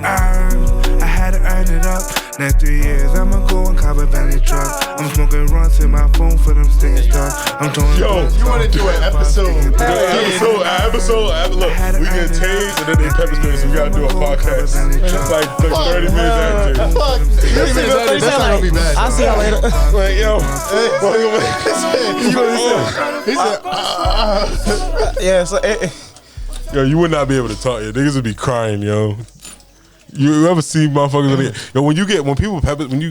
had to earn it up. Next 3 years, I'ma go and cop a Bentley truck. I'm smoking runs in my phone for them stinging stuff. I'm throwing. Yo, you wanna do an episode? Look, we get tased and then they pepper spray, so we gotta do a podcast. It's like 30 minutes after. Fuck. 30 minutes after. That's not gonna be bad. I'll see y'all later. Like, yo. He said, yeah, so Yo, you would not be able to talk. Yo, niggas would be crying, yo. You ever see motherfuckers? Yo, when you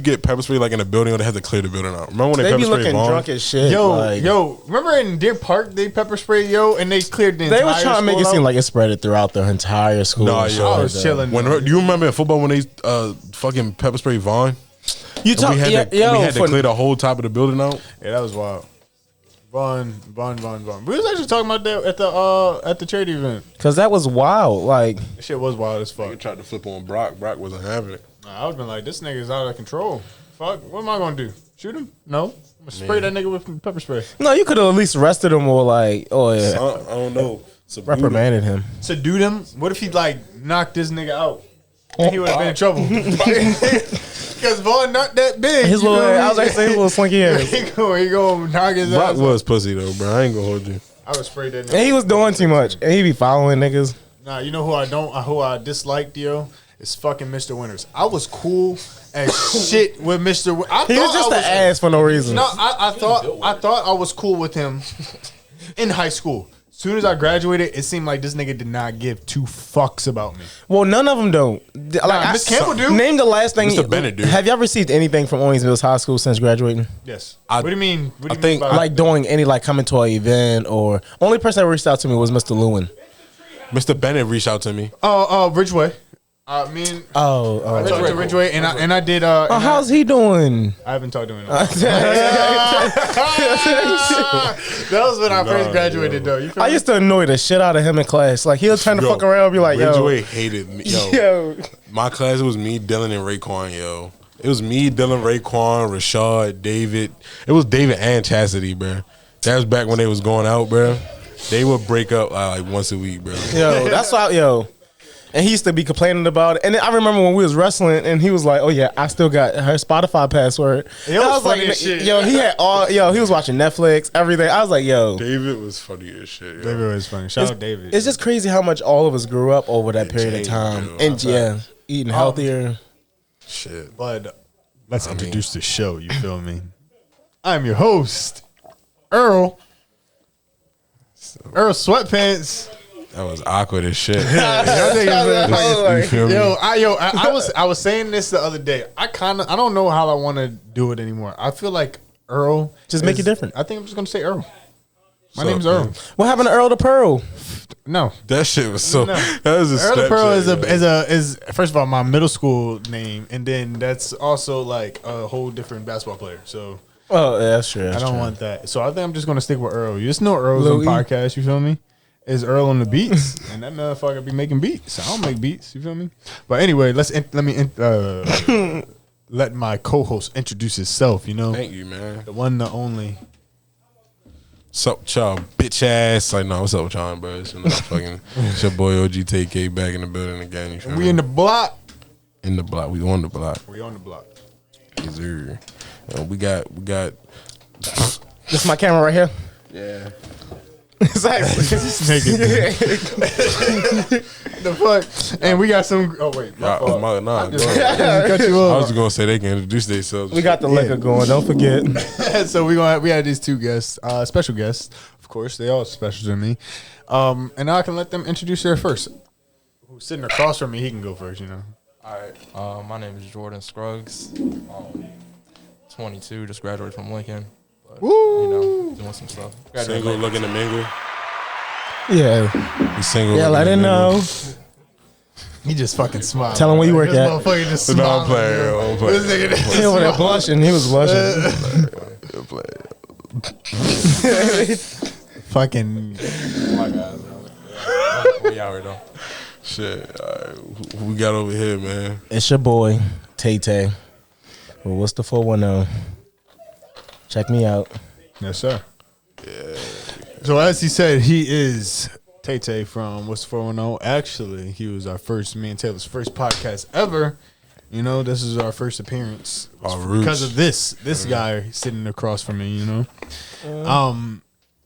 get pepper spray like in a building, or they have to clear the building out. Remember when they pepper be spray looking Vaughn? drunk as shit. Yo, remember in Deer Park they pepper sprayed and they cleared the entire They was trying to make it seem like it spread it throughout the entire school. Nah, yo, I was chilling. Do you remember in football when they fucking pepper spray Vaughn? You talk, we had to clear the whole top of the building out. Yeah, that was wild. Vaughn. We was actually talking about that at the charity event. Cause that was wild. Like That shit was wild as fuck. They tried to flip on Brock. Brock wasn't having it. I was been like, this nigga's out of control. Fuck, what am I gonna do? Shoot him? No. I'm gonna spray that nigga with pepper spray. no, you could have at least arrested him or like, I don't know. reprimanded him. Subdued him? What if he like knocked this nigga out? And he would have been in trouble. Because Vaughn not that big. His little, I was like saying his little slinky ass. He gonna knock his Brock ass was pussy though, bro. I ain't gonna hold you. I would spray that nigga. And he was doing too much, and he be following niggas. Nah, you know who I disliked, yo? It's fucking Mr. Winters. I was cool as shit with Mr. He was just an ass for no reason. No, I thought I was cool with him in high school. As soon as I graduated, it seemed like this nigga did not give 2 fucks about me. Well, none of them don't. Like Miss Campbell do. Name the last thing. Mr. Bennett do. Have y'all received anything from Owings Mills High School since graduating? Yes. I what do you mean? I think Like doing any like coming to an event or only person that reached out to me was Mr. Lewin. Mr. Bennett reached out to me. Ridgeway. I talked to Ridgeway and I did. How's he doing? I haven't talked to him. That was when I first graduated, though. You feel I me? used to annoy the shit out of him in class. Like he'll turn to fuck around and be like, Ridgeway yo. hated me. Yo. My class, it was me, Dylan, and Raekwon, yo. It was me, Dylan, Raekwon, Rashad, David. It was David and Chastity, bro. That was back when they was going out, bro. They would break up like once a week, bro. Yo, that's why, yo. And he used to be complaining about it. And then I remember when we was wrestling, and he was like, "Oh yeah, I still got her Spotify password." It was funny as shit. Yo, he had he was watching Netflix, everything. I was like, "Yo, David was funny as shit. Yo. David was funny. Shout out David. it's just crazy how much all of us grew up over that period of time, yo. and eating healthier." Shit. But let's introduce the show. You feel me? I'm your host, Earl. Earl Sweatpants. That was awkward as shit. You feel me? I was saying this the other day. I don't know how I want to do it anymore. I feel like Earl. Just make it different. I think I'm just gonna say Earl. My name's Earl. What happened to Earl to Pearl? No, that shit was so. No. That was a Earl the Pearl Snapchat, is first of all my middle school name, and then that's also like a whole different basketball player. So Oh, yeah, that's true. I don't want that. So I think I'm just gonna stick with Earl. You just know Earl's on podcast. You feel me? Is Earl on the beats, and that motherfucker be making beats. I don't make beats. You feel me? But anyway, let my co-host introduce himself. You know, Thank you, man. the one, the only. What's up with y'all, bitch ass? Like, no, what's up with y'all, bro? It's your boy OG TK back in the building again. You feel We me? in the block. In the block. We on the block. We on the block. Yes, sir. We got. This is my camera right here. Yeah. Exactly. The fuck? And we got some. Oh wait, my fault. Nah, go ahead. Cut you I off. was gonna say they can introduce themselves. We got the liquor going. Don't forget. So we had these 2 guests, special guests, of course. They all special to me. And now I can let them introduce their first. Who's sitting across from me? He can go first. You know. All right. My name is Jordan Scruggs. 22, just graduated from Lincoln. But, doing some stuff. Single, looking to mingle. Yeah. He's single. Yeah, let him know. He just fucking smiled. Tell him where you work this at. Motherfucker just No, smiled. I'm playing. I'm playing. This nigga just He over there blushing. He was blushing. I'm playing. fucking. My guys. We out here, though. Shit. All right. Who we got over here, man? It's your boy, Tay Tay. Well, what's the 410? Check me out. Yes, sir. Yeah. So as he said, he is Tay from What's 410. Actually, he was me and Taylor's first podcast ever. You know, this is our first appearance because of this guy sitting across from me. You know,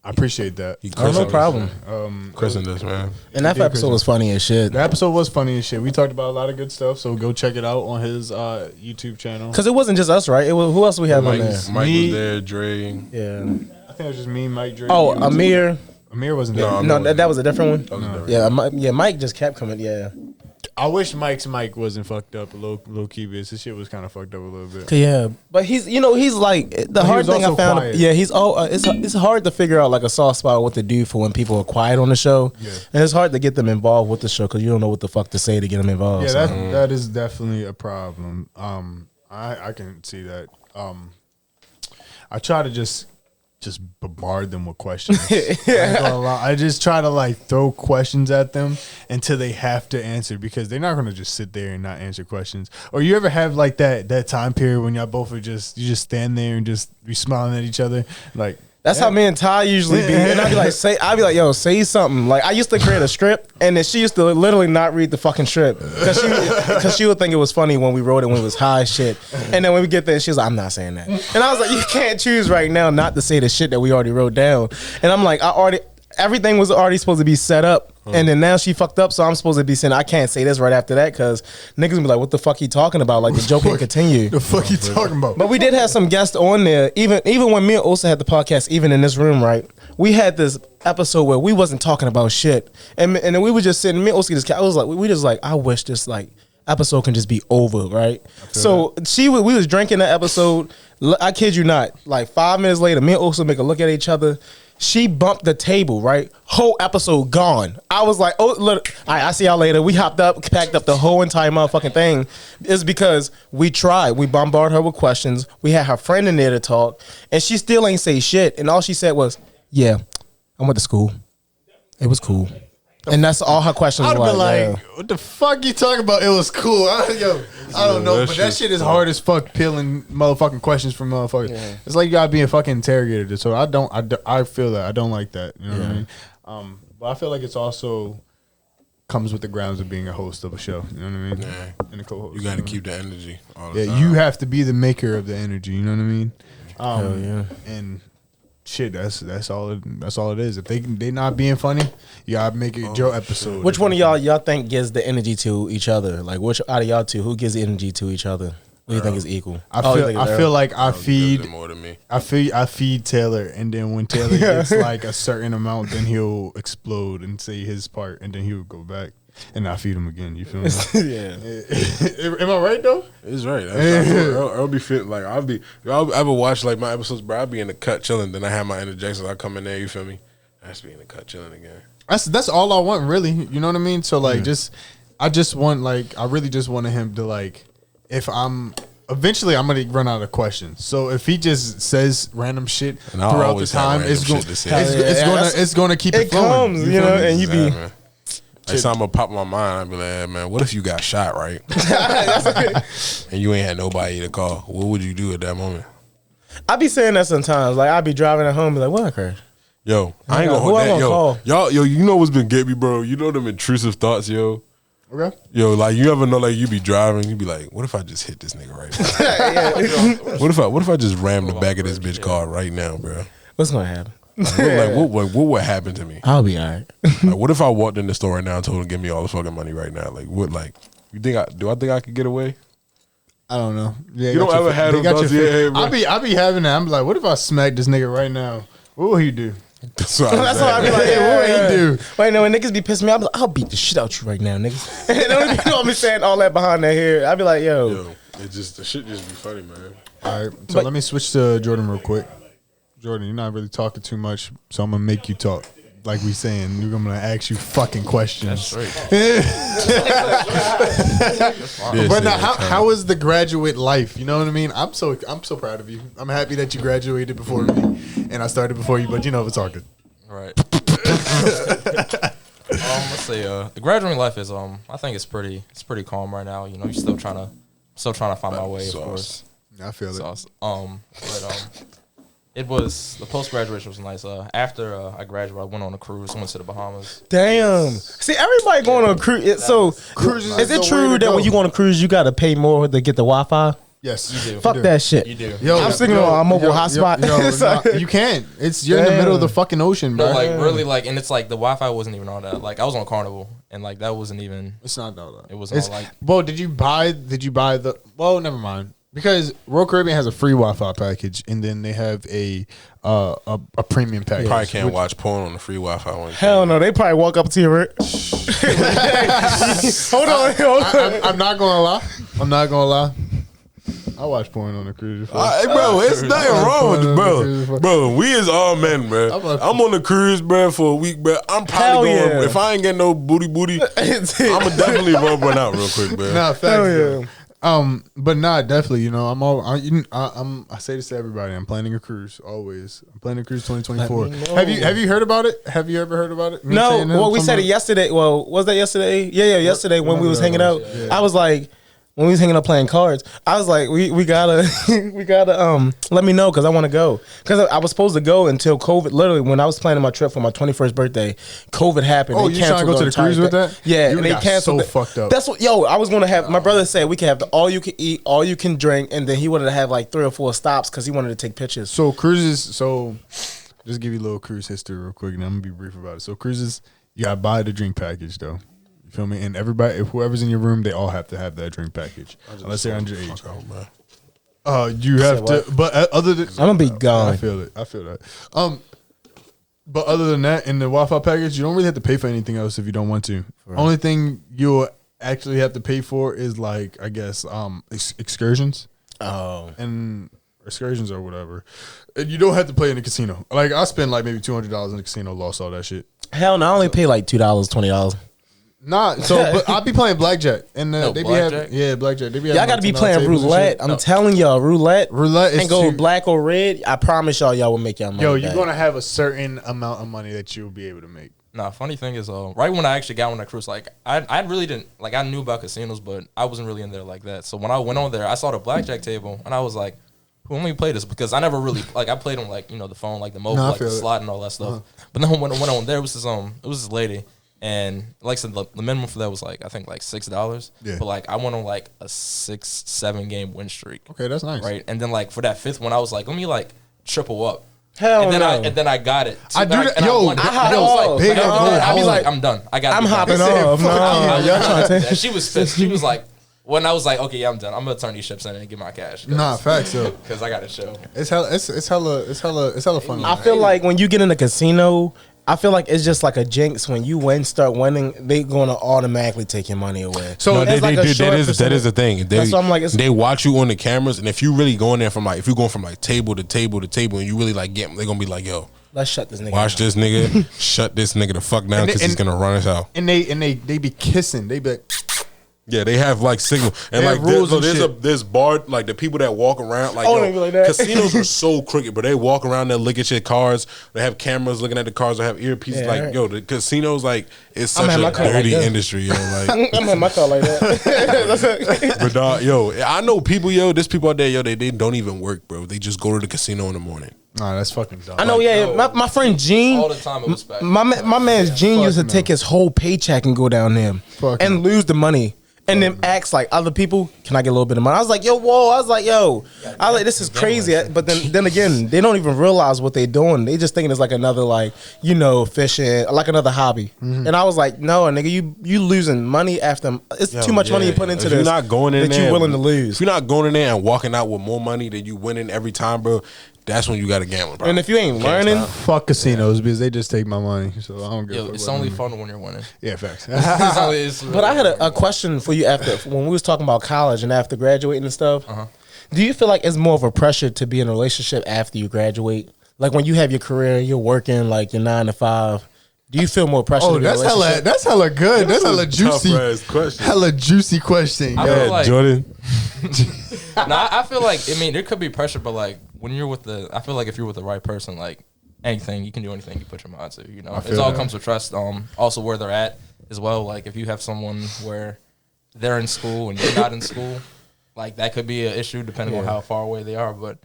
I appreciate that. Oh, no problem. Christened us, man. And that episode was funny as shit. The episode was funny as shit. We talked about a lot of good stuff, so go check it out on his YouTube channel. Because it wasn't just us, right? It was, who else we have on there? Mike was there, Dre. Yeah. I think it was just me, Mike, Dre. Oh, Amir. Amir wasn't there. No, that was a different one. No. Yeah, Mike just kept coming. Yeah. I wish Mike's mic wasn't fucked up a low key, bitch. This shit was kind of fucked up a little bit. Yeah, but he's like the hard thing I found. Quiet. Yeah, it's hard to figure out like a soft spot what to do for when people are quiet on the show, and it's hard to get them involved with the show because you don't know what the fuck to say to get them involved. Yeah, that is definitely a problem. I can see that. I try to just bombard them with questions. I just try to like throw questions at them until they have to answer because they're not gonna just sit there and not answer questions. Or you ever have like that time period when y'all both are you just stand there and just be smiling at each other like. That's how me and Ty usually be. And I'd be like, yo, say something. Like, I used to create a script, and then she used to literally not read the fucking script. Because she would think it was funny when we wrote it when it was high shit. And then when we get there, she's like, I'm not saying that. And I was like, you can't choose right now not to say the shit that we already wrote down. And I'm like, everything was already supposed to be set up. And then now she fucked up, so I'm supposed to be saying, I can't say this right after that, because niggas will be like, what the fuck he talking about? Like, the joke can continue. The fuck you talking about? But we did have some guests on there. Even when me and Osa had the podcast, even in this room, right? We had this episode where we wasn't talking about shit. And then we were just sitting, me and Osa just, I was like, I wish this, like, episode can just be over, right? So we was drinking that episode. I kid you not. Like 5 minutes later, me and Osa make a look at each other. She bumped the table, right? Whole episode gone. I was like, oh, look, all right, I'll see y'all later. We hopped up, packed up the whole entire motherfucking thing. It's because we tried. We bombarded her with questions. We had her friend in there to talk, and she still ain't say shit. And all she said was, yeah, I went to school. It was cool. And that's all her questions I'd were. been like, what the fuck you talking about? It was cool. I don't know, but that shit is hard as fuck peeling motherfucking questions from motherfuckers. Yeah. It's like you gotta be a fucking interrogator. So I feel that. I don't like that. You know what I mean? But I feel like it's also comes with the grounds of being a host of a show. You know what I mean? Yeah. And a co-host. You gotta keep the energy all the time. You have to be the maker of the energy. You know what I mean? Hell yeah. And shit, that's all it is. If they not being funny, you gotta make it your episode. Which one of y'all think gives the energy to each other? Like, which out of y'all two, who gives the energy to each other? What do you think is equal? I feel like I feed more than me. I feed Taylor, and then when Taylor gets like a certain amount, then he'll explode and say his part, and then he'll go back. And I feed him again. You feel me? Yeah. Am I right though? It's right. I'll be fit. Like I'll ever watch like my episodes, bro. I'll be in the cut chilling. Then I have my interjections. I come in there. You feel me? I just be in the cut chilling again. That's all I want, really. You know what I mean? So like, I really just wanted him to like, eventually I'm gonna run out of questions. So if he just says random shit throughout the time, it's gonna keep it flowing. Comes, you know, and you be. Like something will pop in my mind. I'd be like, hey, man, what if you got shot, right? And you ain't had nobody to call? What would you do at that moment? I be saying that sometimes. Like, I be driving at home and be like, what occurred? Yo, I ain't gonna hold that. Yo, you know what's been getting me, bro? You know them intrusive thoughts, yo? Okay. Yo, like, you ever know, like, you be driving, you be like, what if I just hit this nigga right now? What if I just ram the back of this bitch car right now, bro? What's gonna happen? What would happen to me? I'll be all right. Like, what if I walked in the store right now and told him to give me all the fucking money right now? Like, what? Like, you think I think I could get away? I don't know. Yeah, you don't ever have them thoughts? Yeah, I be having that. I'm like, what if I smack this nigga right now? What will he do? That's what I be like, yeah, what would he do? Wait, no, when niggas be pissing me, I be like, I'll beat the shit out you right now, niggas. And then you know me saying all that behind their hair. I be like, yo, it just the shit just be funny, man. All right, so let me switch to Jordan real quick. Jordan, you're not really talking too much, so I'm gonna make you talk. Like we saying, I'm gonna ask you fucking questions. That's right. But now, how is the graduate life? You know what I mean? I'm so proud of you. I'm happy that you graduated before me, and I started before you. But you know, it's all good. Right. Let's say the graduating life is I think it's pretty calm right now. You know, you're still trying to find my way, of course. I feel it. But It was the post graduation was nice. After I graduated, I went on a cruise. Went to the Bahamas. Damn. See, everybody going on a cruise. So, Cruises is it the way true to that go. when you go on a cruise, you got to pay more to get the Wi-Fi? Yes, You do. Fuck that shit. You do. Yo, I'm sticking on a mobile hotspot. You can't. You're in the middle of the fucking ocean, bro. No, like really, like, and it's like the Wi-Fi wasn't even all that. Like I was on Carnival, and like that wasn't even. It's not all that. It wasn't all like. Well, did you buy the? Well, never mind. Because Royal Caribbean has a free Wi-Fi package, and then they have a premium package. Probably can't watch porn on the free Wi-Fi one. Hell no, they probably walk up to you. Right? Hold on. I'm not gonna lie. I watch porn on the cruise. Hey, bro, it's nothing wrong with it, bro. Bro, we is all men, bro. I'm on the cruise, bro, for a week, bro. I'm probably Hell going, yeah. if I ain't getting no booty, I'ma definitely rub one out real quick, bro. Nah, facts. Hell though. yeah. But nah, definitely. You know, I say this to everybody. I'm planning a cruise always. I'm planning a cruise 2024. Let me know. Have you heard about it? Have you ever heard about it? Me No, saying that? well, we Talking said it about- yesterday. Well, was that yesterday? Yeah, yesterday when we was hanging out. Yeah. I was like, when we was hanging out playing cards, I was like, we gotta, we gotta, let me know because I want to go. Because I was supposed to go until COVID. Literally, when I was planning my trip for my 21st birthday, COVID happened. Oh, They you trying to canceled go to the entire cruise with thing. that? Yeah, You and they got canceled. so fucked up. That's what, I was gonna have. My brother said we could have the all you can eat, all you can drink, and then he wanted to have like 3 or 4 stops because he wanted to take pictures. So cruises. So just give you a little cruise history real quick, and I'm gonna be brief about it. So cruises, you gotta buy the drink package though. You feel me? And everybody, if whoever's in your room, they all have to have that drink package, unless they're underage. Fuck out, man. You have to. But other than I'm gonna be gone. I feel it. I feel that. But other than that, in the Wi-Fi package, you don't really have to pay for anything else if you don't want to. Only thing you'll actually have to pay for is like, I guess, excursions. Oh, And excursions or whatever. And you don't have to play in the casino. Like I spent like maybe $200 in the casino, lost all that shit. hell no! I only pay like $2, $20. Nah, but I'll be playing blackjack, and No, they blackjack? be having blackjack. They be Y'all having, got to be $10 playing tables and roulette. shit. I'm telling y'all, roulette. Roulette is and go too- black or red. I promise y'all will make y'all money. Yo, you're back. gonna have a certain amount of money that you'll be able to make. Nah, funny thing is, right when I actually got on that cruise, like I really didn't like. I knew about casinos, but I wasn't really in there like that. So when I went on there, I saw the blackjack table, and I was like, "Who let me play this?" Because I never really like. I played on like the phone, like the mobile, No, I like the feel it. slot and all that stuff. But then when I went on there, it was this lady, and like I said, the minimum for that was like I think like $6. Yeah. But like I went on like a 6-7 game win streak. Okay, that's nice. Right, and then like for that 5th one, I was like, let me like triple up. Hell and then no. I got it. I do And that- and yo, won. I And hop was off. like, Big and up, I was go like, home. I'm done. I got. I'm it. hopping said, off. fuck No, you. y'all trying to And she was pissed. She was like, when I was like, okay, yeah, I'm done. I'm gonna turn these ships in and get my cash. Nah, facts though. Because I got to show. It's hella fun. I feel like when you get in a casino, I feel like it's just like a jinx. When you start winning, they gonna automatically take your money away. So No, It's like a short that is percentage. the thing. That's why I'm like, it's- they watch you on the cameras, and if you really going there from like, if you're going from like table to table to table, and you really like get, they're gonna be like, yo, Let's shut this nigga. watch down. this nigga, shut this nigga the fuck down And- because he's and- gonna run us out. and they be kissing. They be like, Yeah, they have like signal and They like have rules and there's shit. this bar like the people that walk around like, Oh, yo, they be like that. casinos are so crooked, but they walk around there look at your cars. They have cameras looking at the cars. They have earpieces. Yeah, like right. yo, the casinos like it's I'm such having a my car like dirty this. industry. Yo, like I'm in my car like that. but yo, I know people. Yo, there's people out there. Yo, they don't even work, bro. They just go to the casino in the morning. nah, that's fucking dumb. I know. Yeah, my friend Gene. All the time it was back. My man's Gene used to Fuck no. take his whole paycheck and go down there Fuck and no. lose the money. And then ask like other people, can I get a little bit of money? I was like, whoa. I was like, I was like, this is crazy. But then again, they don't even realize what they're doing. They just thinking it's like another like, fishing, like another hobby. And I was like, no, nigga, you losing money after it's Yo, too much money you put yeah. into If this. You're not going in that there. you willing to lose. If you're not going in there and walking out with more money than you winning every time, bro, that's when you got a gambling problem. And if you ain't Can't learning, stop. Fuck casinos because they just take my money. So I don't give a Yo, fuck. it's about only them. fun when you're winning. Yeah, facts. But I had a question for you after when we was talking about college and after graduating and stuff. Do you feel like it's more of a pressure to be in a relationship after you graduate? Like when you have your career, you're working like your 9 to 5. Do you feel more pressure? Oh, to be in a relationship? that's hella good. That's hella juicy. Tough-ass question. Hella juicy question. I yo. feel like- Jordan. I feel like there could be pressure, but like when you're with I feel like if you're with the right person, like anything you can do, anything you put your mind to. It feel all that. comes with trust. Also where they're at as well. Like if you have someone where they're in school and you're not in school, like that could be an issue depending on how far away they are. But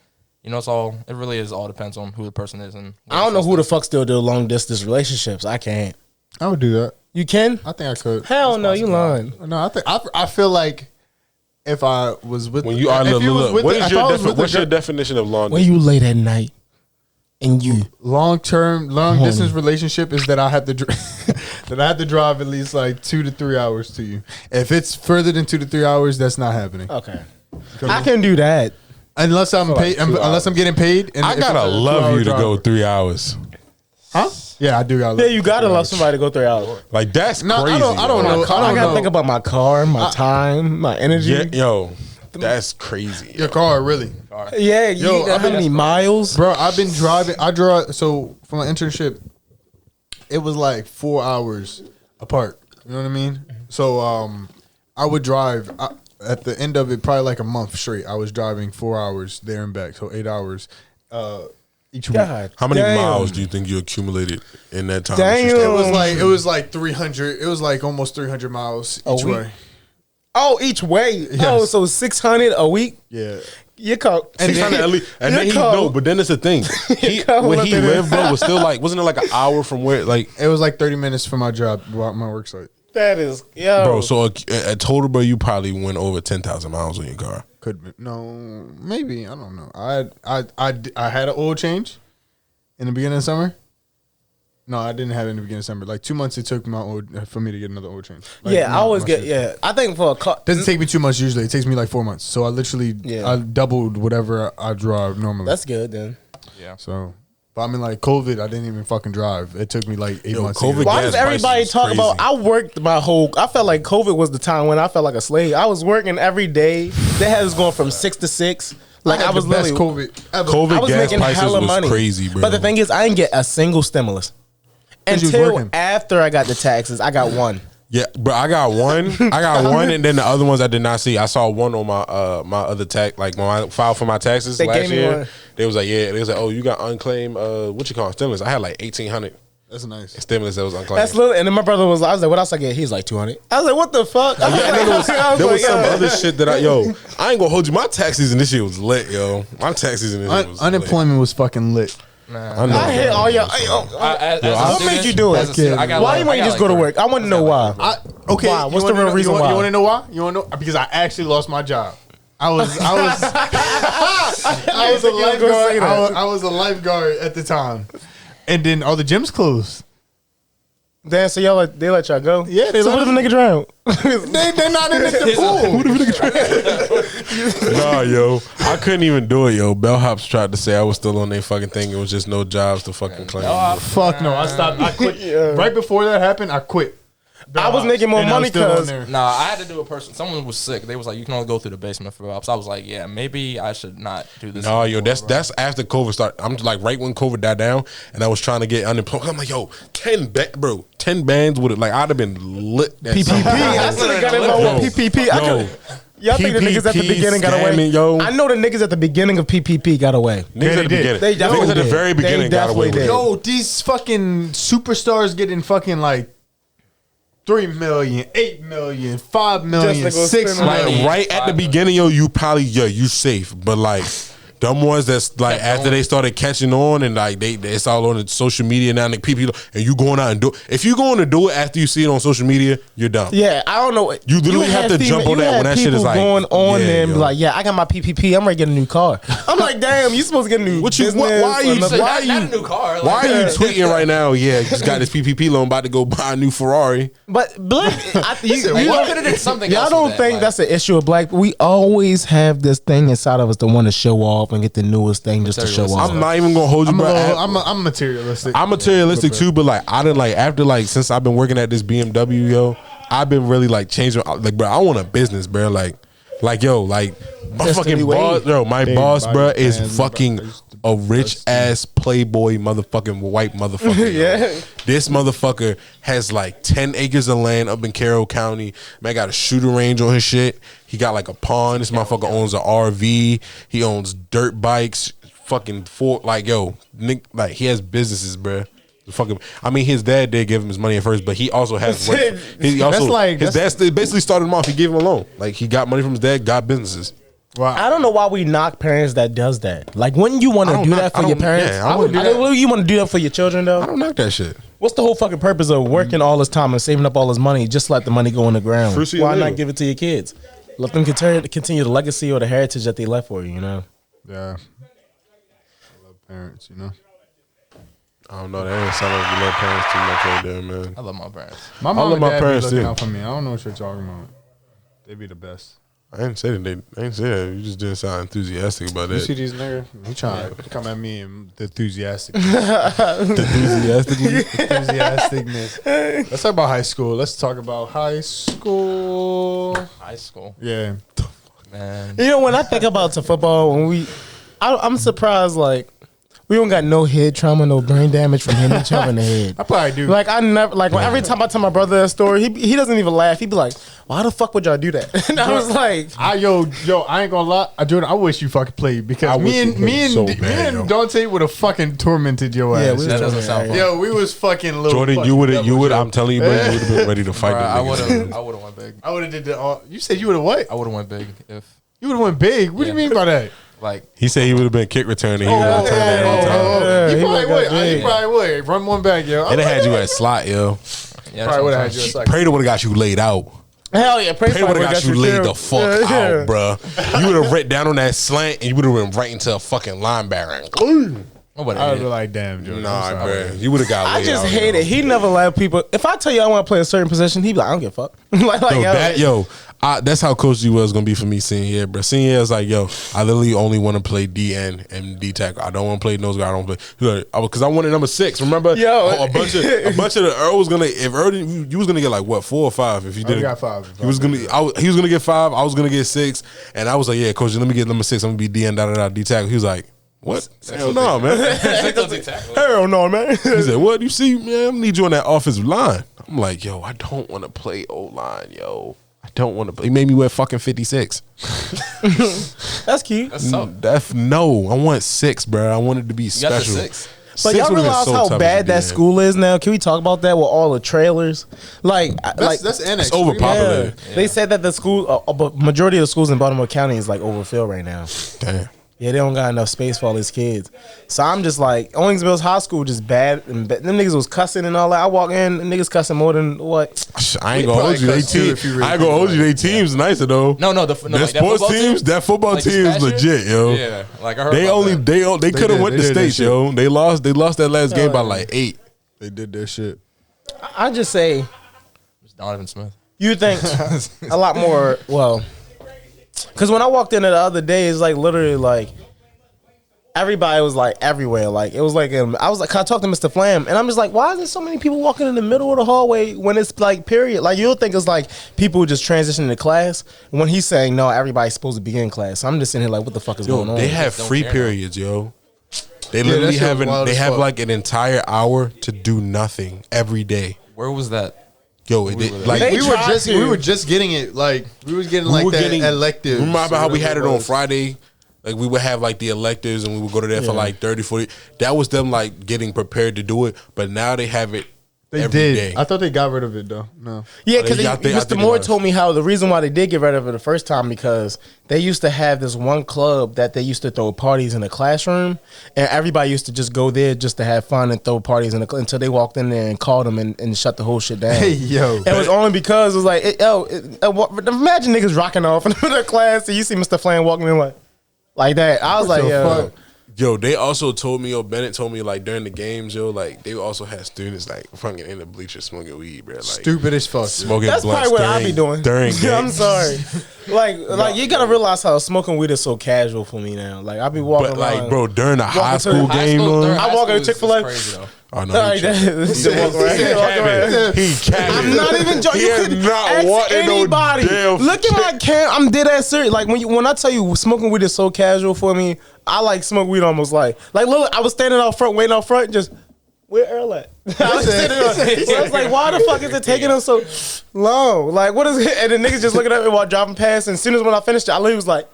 you know, it really is all depends on who the person is. And I don't know who the fuck still do long distance relationships. I can't. I would do that. You can? I think I could. Hell no, you lying. No, I feel like if I was with When you are look, what's your definition of long When distance? you late at night and you long distance relationship is that I have to that I have to drive at least like 2 to 3 hours to you. If it's further than 2 to 3 hours, that's not happening. okay, I can do that. Unless I'm paid, unless I'm getting paid. And I if it's gotta a love 2 hour you to go drive. 3 hours. Huh? Yeah, I do gotta. Yeah, you gotta love somebody to go 3 hours. Like that's No, crazy. I don't yo. know. I gotta think about my car, my time, my energy. Yeah, yo, that's crazy. Your car, really, Yeah, you Yo, know how many miles? bro. I've been driving. I drive. So for my internship, it was like 4 hours apart. You know what I mean? So I would drive. At the end of it, probably like a month straight, I was driving 4 hours there and back, so 8 hours each week. God, How many damn. miles do you think you accumulated in that time? Damn. It was like 300. It was like almost 300 miles each week? way. Oh, each way. Oh, so 600 a week. Yeah. You call And then he no, but then it's the thing. call Where what he it lived, is. bro, was still like, wasn't it like an hour from where, like, It was like 30 minutes from my job, my work site. that is yo, bro? So a total, bro, you probably went over 10,000 miles on your car. Could be. No, maybe. I don't know. I had an oil change in the beginning of summer. No, I didn't have it in the beginning of summer. Like 2 months it took for me to get another oil change. Like, yeah, I always my get shit. yeah. I think for a car, Doesn't take me 2 months usually. It takes me like 4 months. So I literally Yeah. I doubled whatever I drive normally. that's good then. Yeah. so. But I mean, like COVID, I didn't even fucking drive. It took me like 8 months. to COVID get- Why gas does everybody prices is talk about? crazy. I worked my whole. I felt like COVID was the time when I felt like a slave. I was working every day. They had us going from 6 to 6. Like had I was the best literally COVID ever. COVID I was gas making prices hella was money. crazy, bro. But the thing is, I didn't get a single stimulus 'Cause you was until working. after I got the taxes. I got one. Yeah, bro, I got one. And then the other ones I did not see. I saw one on my other tax, like when I filed for my taxes They last gave me year. one. They was like, yeah, they was like, oh, you got unclaimed what you call it, stimulus. I had like 1,800 That's nice. stimulus that was unclaimed. That's little. And then my brother was. I was like, "What else I get?" He's like 200. I was like, "What the fuck?" I was Yeah, and then there was like, some yo. other shit that I ain't gonna hold you. My tax season this year was lit, yo. My tax season this year was Unemployment was fucking lit. lit. I know. I hit all your. What made you do it? Why you ain't just go to work? I want to know why. Okay, Why? What's the you wanna real know- reason why? You want to know why? You want to know because I actually lost my job. I was I a think you was gonna say lifeguard. that. I was a lifeguard at the time, and then all the gyms closed. Damn, so y'all they let y'all go? Yeah, they So let what if a nigga drown? They're not in the pool. Nah, yo, I couldn't even do it, yo. Bellhops tried to say I was still on their fucking thing. It was just no jobs to fucking claim. Fuck no, I stopped. I quit. Yeah. Right before that happened, I quit. I was making more And I was money still on 'cause- there. Nah, I had to do a person. Someone was sick. They was like, you can only go through the basement for ops. I was like, yeah, maybe I should not do this. No, yo, anymore, that's after COVID started. I'm like right when COVID died down, and I was trying to get unemployed. I'm like, yo, 10 bands would have like I'd have been lit. That PPP. summer. I should have got involved Yo, with PPP. I yo, could. Y'all think the niggas at the PPP beginning got away? scamming, yo. I know the niggas at the beginning of PPP got away. Niggas at the did. beginning. They definitely Niggas at the did. very They beginning got away with definitely it. did. Yo, these fucking superstars getting fucking like 3 million, 8 million, 5 million, Just to go 6 spend million. Like right at the beginning, yo, you probably you safe, but like them ones that's like after they started catching on and like it's all on the social media now, and like people and you going out and do. If you going to do it after you see it on social media, you're dumb. Yeah, I don't know. You literally have to jump on that when that shit is like going on yeah, there and be yo. like, yeah, I got my PPP. I'm ready to get a new car. I'm like, damn, you supposed to get a new What you? business. Why are you? or Why are Not a you? new car. Like, Why are you tweeting right now? Yeah, just got this PPP loan, about to go buy a new Ferrari. But black, you Like, don't- you could have did something. y'all else don't with that, think like- that's an issue of black? We always have this thing inside of us to want to show off and get the newest thing just to show off. I'm not even gonna hold you, I'm, bro. I'm materialistic. I'm materialistic too, but like I didn't like after like since I've been working at this BMW, yo, I've been really like changing. Like, bro, I want a business, bro. Like, yo, like my That's the fucking new boss, wave. yo, my Baby boss, bro, body is and fucking a rich ass playboy motherfucking white motherfucker. Yeah. Yo. This motherfucker has like 10 acres of land up in Carroll County. Man, got a shooting range on his shit. He got like a pond. This motherfucker owns an RV. He owns dirt bikes. Fucking like yo, Nick, like he has businesses, bro. Fucking, I mean, his dad did give him his money at first, but he also has. He also That's like- his dad basically started him off. He gave him a loan. Like he got money from his dad, got businesses. Wow. I don't know why we knock parents that does that. Like, wouldn't you want I to don't do knock- that I for your don't- parents? yeah, I wouldn't do that. Wouldn't you want to do that for your children though? I don't knock that shit. What's the whole fucking purpose of working all this time and saving up all this money? Just let the money go in the ground. Fruity Why illegal. not give it to your kids? Let them continue the legacy or the heritage that they left for you. You know. Yeah. I love parents, you know. I don't know. That ain't sound like you love parents too much right there, man. I love my parents. My I mom love and my dad parents, be looking too. out for me. I don't know what you're talking about. They be the best. I didn't say that. I didn't say that. You just didn't sound enthusiastic about You that. see these niggas? He trying to come at me and the enthusiastic. Enthusiastically. enthusiasticness. Let's talk about high school. Let's talk about high school. High school, Yeah. man. You know, when I think about the football, I'm surprised. Like, we don't got no head trauma, no brain damage from hitting each other in the head. I probably do. Like, I never, like, every time I tell my brother that story, he doesn't even laugh. He'd be like, "Why the fuck would y'all do that?" And I was like, I ain't gonna lie, Jordan. I wish you fucking played because I wish you played so me bad, yo. and Dante would have fucking tormented your "Yeah, ass. we That was doesn't doing sound that." fun. Yo, we was fucking little. Jordan, fucking you would devils, yo. I'm telling you, bro, you would have been ready to fight Bruh, them I niggas. would have went big. I would have did the. You said you would have what? I would have went big if You would have went big. What do you Yeah. mean by that? like He said he would have been kick returning. He would have turned that whole time. Yeah, You he probably would've got would. big. You probably would. Run one back, yo. And they had you at slot, yo. yeah, Probably would have had you. It's like, Prater would have got you laid out. Hell yeah, pray Prater would have got you laid killed. the fuck Yeah, yeah. out, bruh. You would have right down on that slant and you would have went right into a fucking linebacker. nobody. I would did. be like, damn, Jordan. Nah, I'm sorry. bro. You would have got laid I just out. hate yo. it. He never let people. If I tell you I want to play a certain position, he'd be like, "I don't give a fuck." That's That's how Coach G was gonna be for me senior year, bro. Senior year is like, yo, I literally only want to play DN and D tackle. I don't want to play nose guard. I don't play because I wanted number 6. Remember, Yo. a bunch of the Earl was gonna. If Earl, you was gonna get like what 4 or 5 if you did. got 5. He was gonna. He was gonna get 5. I was gonna get 6, and I was like, yeah, Coach, let me get number 6. I'm gonna be DN D tackle. He was like, what? Hell no, man. Hell no, man. He said, what? You see, man, I need you on that offensive line. I'm like, yo, I don't want to play O-line, yo. I don't want to play. He made me wear fucking 56. That's cute. That's so. No, I want 6, bro. I wanted to be You got the special. 6. But 6 y'all would've been realize so how tough bad as a that DN. school is now? Can we talk about that with all the trailers? Like That's annex. It's overpopulated. yeah. They said that the school, but majority of the schools in Baltimore County is like overfilled right now. Damn. Yeah, they don't got enough space for all these kids. So I'm just like, Owings Mills High School just bad. And them niggas was cussing and all that. I walk in, and niggas cussing more than what? I ain't We gonna hold you. probably They cuss too team. if you really I ain't gonna think hold you. about They it. team's nicer though. No, Their like sports that teams. That football like this team's past year? legit, yo. Yeah, like I heard They about only that. they could have did. went They to did that states, shit. yo. They lost that last game by yeah. like 8. They did their shit. I just say, It's Donovan Smith. you think a lot more, well, because when I walked in the other day, it's like literally like, everybody was like everywhere. Like it was like I was like, I talked to Mr. Flam, and I'm just like, why is there so many people walking in the middle of the hallway when it's like period? Like you'll think it's like people just transitioning to class when he's saying no, everybody's supposed to be in class. So I'm just sitting here like, what the fuck is going Yo, on? they have Don't free care. periods, yo. They that literally shit was have wild they as have fuck. like an entire hour to do nothing every day. Where was that? Yo, We were like They we were tried just to. we were just getting it like we was getting we like were that getting elective. Remember how we had it on Friday? Like we would have like the electives and we would go to there for like 30, 40. That was them like getting prepared to do it. But now they have it They every did. day. I thought they got rid of it though. No. Yeah, I because think Mr. it Moore was. told me how the reason why they did get rid of it the first time because they used to have this one club that they used to throw parties in the classroom, and everybody used to just go there just to have fun and throw parties in the until they walked in there and called them and shut the whole shit down. Hey yo. It was only because it was like, imagine niggas rocking off in the class and you see Mr. Flan walking in like that. I was What like, the yo. fuck? Yo, they also told me, Bennett told me like during the games, yo, like they also had students like fucking in the bleachers smoking weed, bro. Like Stupid as fuck. smoking That's blunts probably what I during- be doing. during I'm games. sorry. Like you gotta realize how smoking weed is so casual for me now. Like I be walking But like, around. bro, during the high to- school high game, during on, I high walk in school is Chick-fil-A. crazy, though. oh no, Like he that. He walk around. He walk around. capping. I'm not even joking. He You is could not ask wanting no anybody. damn Look at my cam. I'm dead ass serious. Like when I tell you smoking weed is so casual for me, I like smoke weed almost like look. I was standing out front, waiting out front, just where Earl at? I was sitting there. I was like, why the fuck is it taking us so long? Like what is it? And the niggas just looking at me while driving past. And as soon as when I finished it, I literally was like.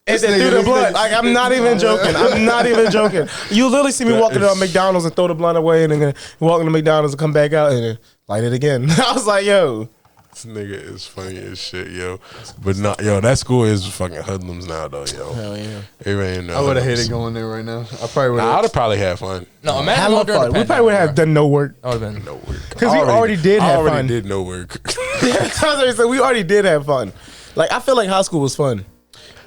And then through the blunt. Like, I'm not even joking. I'm not even joking. You literally see me walking around McDonald's and throw the blunt away and then walking to McDonald's and come back out and then light it again. I was like, yo. This nigga is funny as shit, yo. But not, yo, that school is fucking hoodlums now, though, yo. Hell yeah. It ain't no I would have hoodlums. hated going there right now. I probably would Nah, I'd have. have probably had fun. No, imagine Hella going during the fun. We pandemic, probably would have bro. done no work. That would have been. No work. 'Cause we already did have I already fun. did no work. So we already did have fun. Like I feel like high school was fun.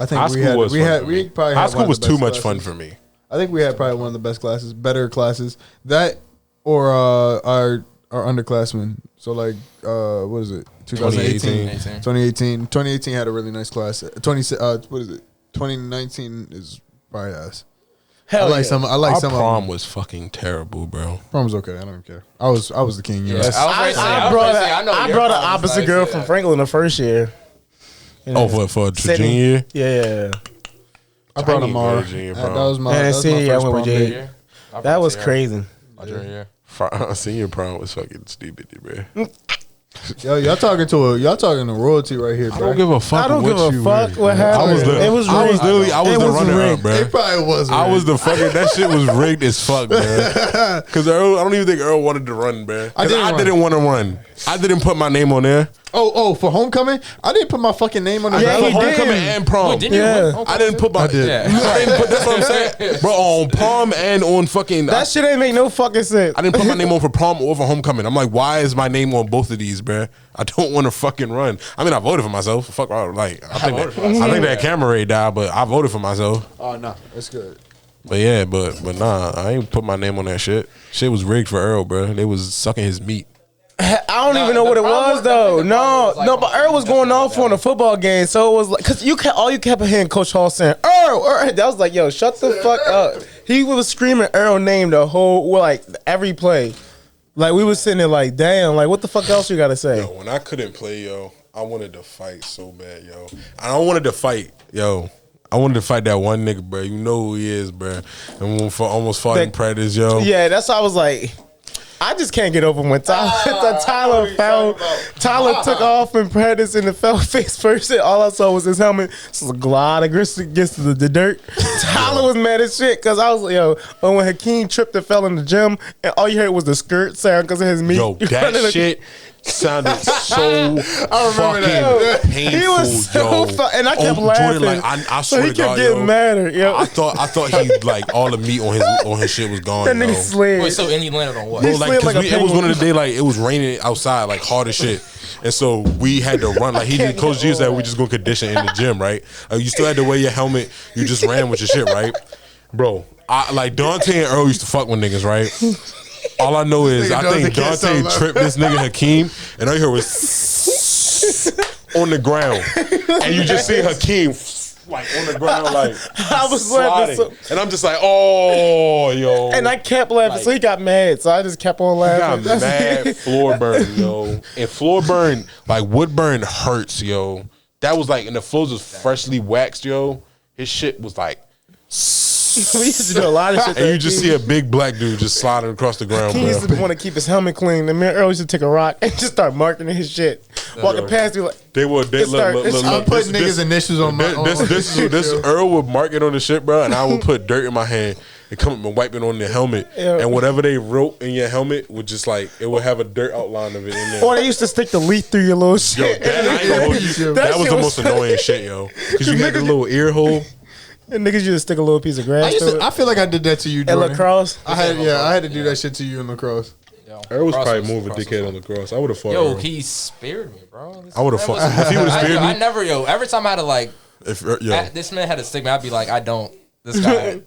I think High we school had. was We fun had. for We me. probably. High had school one of was the too best much fun classes. for me. I think we had probably one of the best classes, better classes. That or our underclassmen. So like, what is it? 2018. 2018 had a really nice class. What is it? 2019 is probably ass. Hell I like yeah. some. I like Our some. prom was fucking terrible, bro. Prom was okay. I don't care. I was the king. You know. I brought an opposite girl from Franklin the first year. You know, Oh, for Sydney. junior year? Yeah. I brought I him need all. to go to junior That prom. was my. And That was my see, I first went with prom Jay. date. That was crazy. My junior year. Senior prom was fucking stupid, bro. Yo, y'all talking to royalty right here, I bro. don't give a fuck. I don't what give you a fuck read. what happened. I was the, It was I was rigged. literally, I was It the was runner up, rigged. bro. It probably was. I was rigged. the fucking. That shit was rigged as fuck, bro. Because Earl, I don't even think Earl wanted to run, bro. I didn't want to run. I didn't put my name on there. Oh, for homecoming, I didn't put my fucking name on the Yeah, For he ballot. did. homecoming and prom. Wait, didn't Yeah. you win? I didn't put my. I did. Yeah. I didn't put. That's what I'm saying, bro. On prom and on fucking. That shit ain't make no fucking sense. I didn't put my name on for prom or for homecoming. I'm like, why is my name on both of these, bruh? I don't want to fucking run. I mean, I voted for myself. Fuck, like I think that camera rate died, but I voted for myself. Oh no, that's good. But yeah, but nah, I ain't put my name on that shit. Shit was rigged for Earl, bruh. They was sucking his meat. I don't even know what it was though. No, but Earl was going off on a football game, so it was like, cause all you kept hearing Coach Hall saying Earl. That was like, yo, shut the fuck up. He was screaming Earl name the whole every play. Like we was sitting there like, damn, like what the fuck else you gotta say? Yo, when I couldn't play, yo, I wanted to fight so bad, yo. I wanted to fight, yo. I wanted to fight that one nigga, bro. You know who he is, bro. And when almost fought in practice, yo. Yeah, that's why I was like, I just can't get over when Tyler fell. Tyler took off in practice and it fell face first. And all I saw was his helmet. This was a glide against the dirt. Tyler was mad as shit because I was like, yo, when Hakeem tripped and fell in the gym and all you heard was the skirt sound because of his meat. Yo, that shit sounded so fucking painful, He was so and I kept laughing. Jordan, like, I so swear he to God, kept getting yo, madder. Yo. I thought he like all the meat on his shit was gone. That nigga yo. slid. Wait, so and you landed on what? He Bro, like, slid 'cause like a it was one of penguin. the day like it was raining outside like hard as shit, and so we had to run. Like Coach G said, we just gonna condition in the gym, right? You still had to wear your helmet. You just ran with your shit, right, bro? Like Dante and Earl used to fuck with niggas, right? All I know is I think Dante tripped this nigga Hakeem, and all you heard was on the ground, and you just see Hakeem like on the ground, like I was laughing, sliding. And I'm just like, oh, yo. and I kept laughing, so he got mad. So I just kept on laughing. got mad floor burn, yo. And floor burn, like wood burn hurts, yo. That was like, and the floors was freshly waxed, yo. His shit was like, We used to do a lot of shit. and you just see a big black dude just sliding across the ground, He used bro. to want to keep his helmet clean. And me and Earl used to take a rock and just start marking his shit. Walking past you like, They would. They I'm putting niggas' initials on my. This Earl would mark it on the shit, bro, and I would put dirt in my hand and come up and wipe it on the helmet, Yeah. and whatever they wrote in your helmet would just like it would have a dirt outline of it in there. or they used to stick the leaf through your little shit. Yo, that, I ain't gonna hold you. That That was shit the was most annoying shit, yo. Because you had the little ear hole. And niggas used to stick a little piece of grass to it. I feel like I did that to you, At Jordan. lacrosse. I had to do that shit to you in lacrosse. Earl was Cross probably was- more of a cross was dickhead fun. on the cross. I would have fought Yo, Earl. he spared me, bro. I would have That fought. was- If he would have spared I me, never, every time I had to like, if this man had to stick me, I'd be like, I don't. This guy.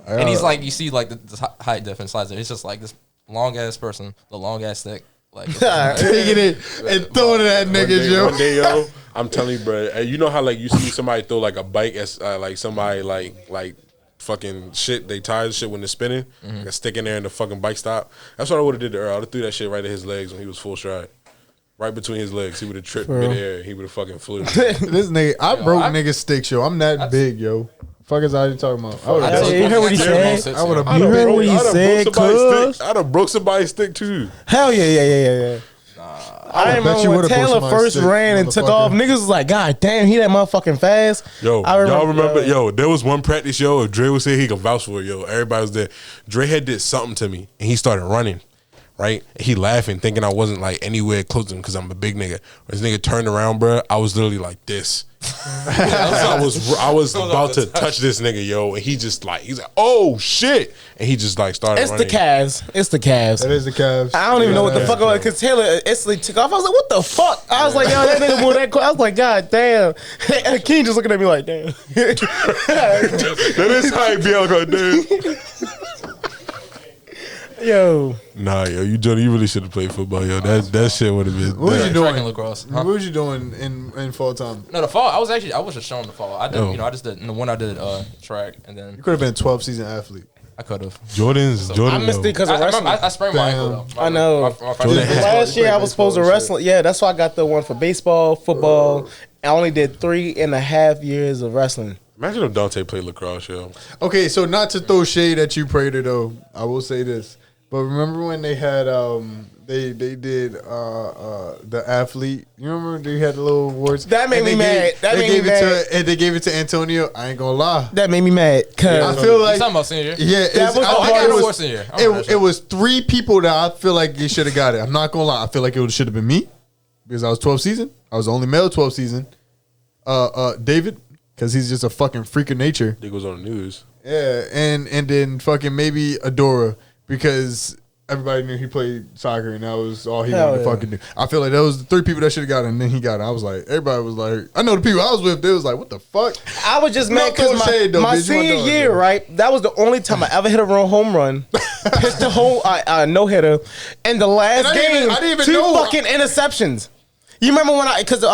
And he's like, you see like the high definition slides. It's just like this long ass person, the long ass stick. Like, Taking it and throwing it at niggas, one day, yo, I'm telling you, bro. You know how like you see somebody throw like a bike as like somebody like fucking shit. They tie the shit when they're spinning, like a stick in there and the fucking bike stop. That's what I would have did to Earl. I would have threw that shit right at his legs when he was full stride. Right between his legs, he would have tripped midair. He would have fucking flew. This nigga, I broke niggas' sticks, yo. I'm that big, yo. Fuck is I talking about? I would've- You heard what he said? I would've- You heard what he said, cuz? I'd have broke somebody's stick too. Hell yeah. I bet you remember when would've broke Taylor somebody's first stick, ran and took off. motherfucker. Niggas was like, God damn, he that motherfucking fast. Yo, I y'all remember? Yo, there was one practice, yo. If Dre was here, he could vouch for it, yo. Everybody was there. Dre had did something to me, and he started running. right? And he laughing, thinking I wasn't like anywhere close to him because I'm a big nigga. When this nigga turned around, bro, I was literally like this. I was about to touch this nigga, yo, and he's like, oh shit, and he just like started. It's running. the Cavs. It's the Cavs. That is the Cavs. I don't even know what the fuck it was because Taylor instantly took off. I was like, what the fuck? I was like, yo, that nigga moved that quick. I was like, god damn. And King just looking at me like, damn. That is how he be like, dude. Yo. Nah, yo, you really should have played football, yo. That shit would have been. What was you Track and doing? lacrosse. What was you doing in fall time? No, the fall. I was just showing the fall. I did, Oh. I just did. In the one I did track, and then You could have been a 12 season athlete. I could have. Jordan. I missed it because of wrestling. I sprained my ankle though. I know. My freshman year. Last year I was supposed to baseball and wrestle. Yeah, that's why I got the one for baseball, football. I only did 3.5 years of wrestling. Imagine if Dante played lacrosse, yo. Okay, so not to throw shade at you, Prater, though, I will say this. But remember when they had they did the athlete? You remember they had the little awards? That made me mad. That made me mad. And they gave it to Antonio. I ain't gonna lie. That made me mad I because feel You like talking about senior year? yeah, That was the I got hardest- an award senior year. I remember that it shit. was 3 people that I feel like they should have got it. I'm not gonna lie. I feel like it should have been me because I was 12 season. I was the only male 12 season. David, because he's just a fucking freak of nature. Nigga was on the news. Yeah, and then fucking maybe Adora because everybody knew he played soccer and that was all he Hell wanted to yeah. fucking do. I feel like that was the 3 people that should have got it, and then he got it. I was like, everybody was like, I know the people I was with, they was like, what the fuck? I was just No, mad because throw shade, though, my bitch. You my senior dog, year, though. right? That was the only time I ever hit a home run, pitched the whole no hitter, and the last And I didn't game even- I didn't even 2 know. fucking interceptions. You remember when because the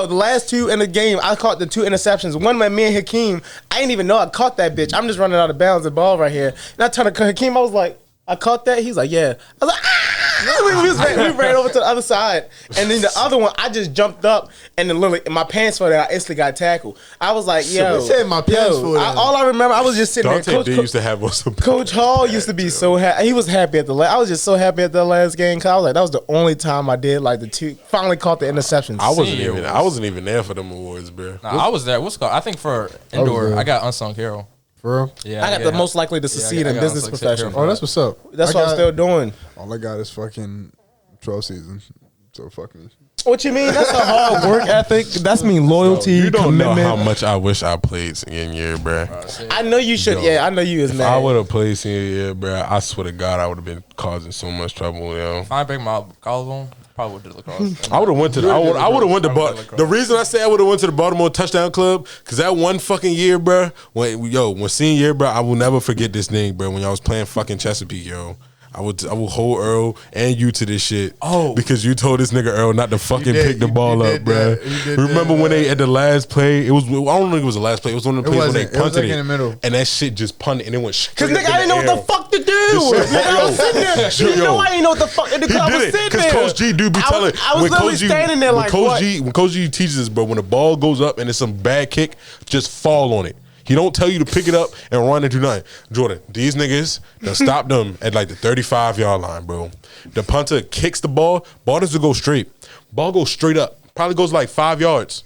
last 2 in the game, I caught the 2 interceptions. One by me and Hakeem. I didn't even know I caught that bitch. I'm just running out of bounds, the ball right here, and I turned to Hakeem. I was like, I caught that. He's like, yeah. I was like, ah! we ran over to the other side, and then the other one, I just jumped up, and then literally my pants fell down. I instantly got tackled. I was like, yo, they said my pants fell down. all I remember, I was just sitting Dante there. did used to have some. Coach Hall used to be so happy. He was happy at the last. I was just so happy at the last game because I was like, that was the only time I did like the 2. Finally caught the interceptions. I Senior wasn't even there for them awards, bro. Nah, I was there. What's it called? I think for indoor, there. I got unsung hero. For real? Yeah, I got the most likely to succeed I in got business unsung profession. hero. Oh, that's what's up. That's I what I'm got- still doing. All I got is fucking 12 seasons. So fuck me. What you mean? That's a hard work ethic. That's mean loyalty, You don't know commitment. how much I wish I played senior year, bro. I know you should. Yeah, I know you is If mad. I would have played senior year, bro, I swear to God, I would have been causing so much trouble, yo. If I didn't break my collarbone, probably would have did lacrosse. I would have went to. I would have went to. I would've The reason I say I would have went to the Baltimore Touchdown Club because that one fucking year, bro. When senior year, bro, I will never forget this thing, bro. When y'all was playing fucking Chesapeake, yo. I would hold Earl and you to this shit. Oh. Because you told this nigga Earl not to fucking did. pick the You ball did up, bro. that. You did Remember that. when they at the last play? It was. I don't think it was the last play. It was one of the It plays when they wasn't. It was punted like it, in the middle. and that shit just punted and it went Cause straight. nigga, I didn't know what the fuck to do. This shit- Nigga, I was yo. sitting there. You know I didn't know what the fuck to do. He I was did it sitting because there. Coach G do be I telling. was when literally Coach G, standing there like, when what? Coach G teaches us, bro, when the ball goes up and it's some bad kick, just fall on it. He don't tell you to pick it up and run and do nothing. Jordan, these niggas done stopped them at like the 35-yard line, bro. The punter kicks the ball doesn't go straight. Ball goes straight up. Probably goes like 5 yards.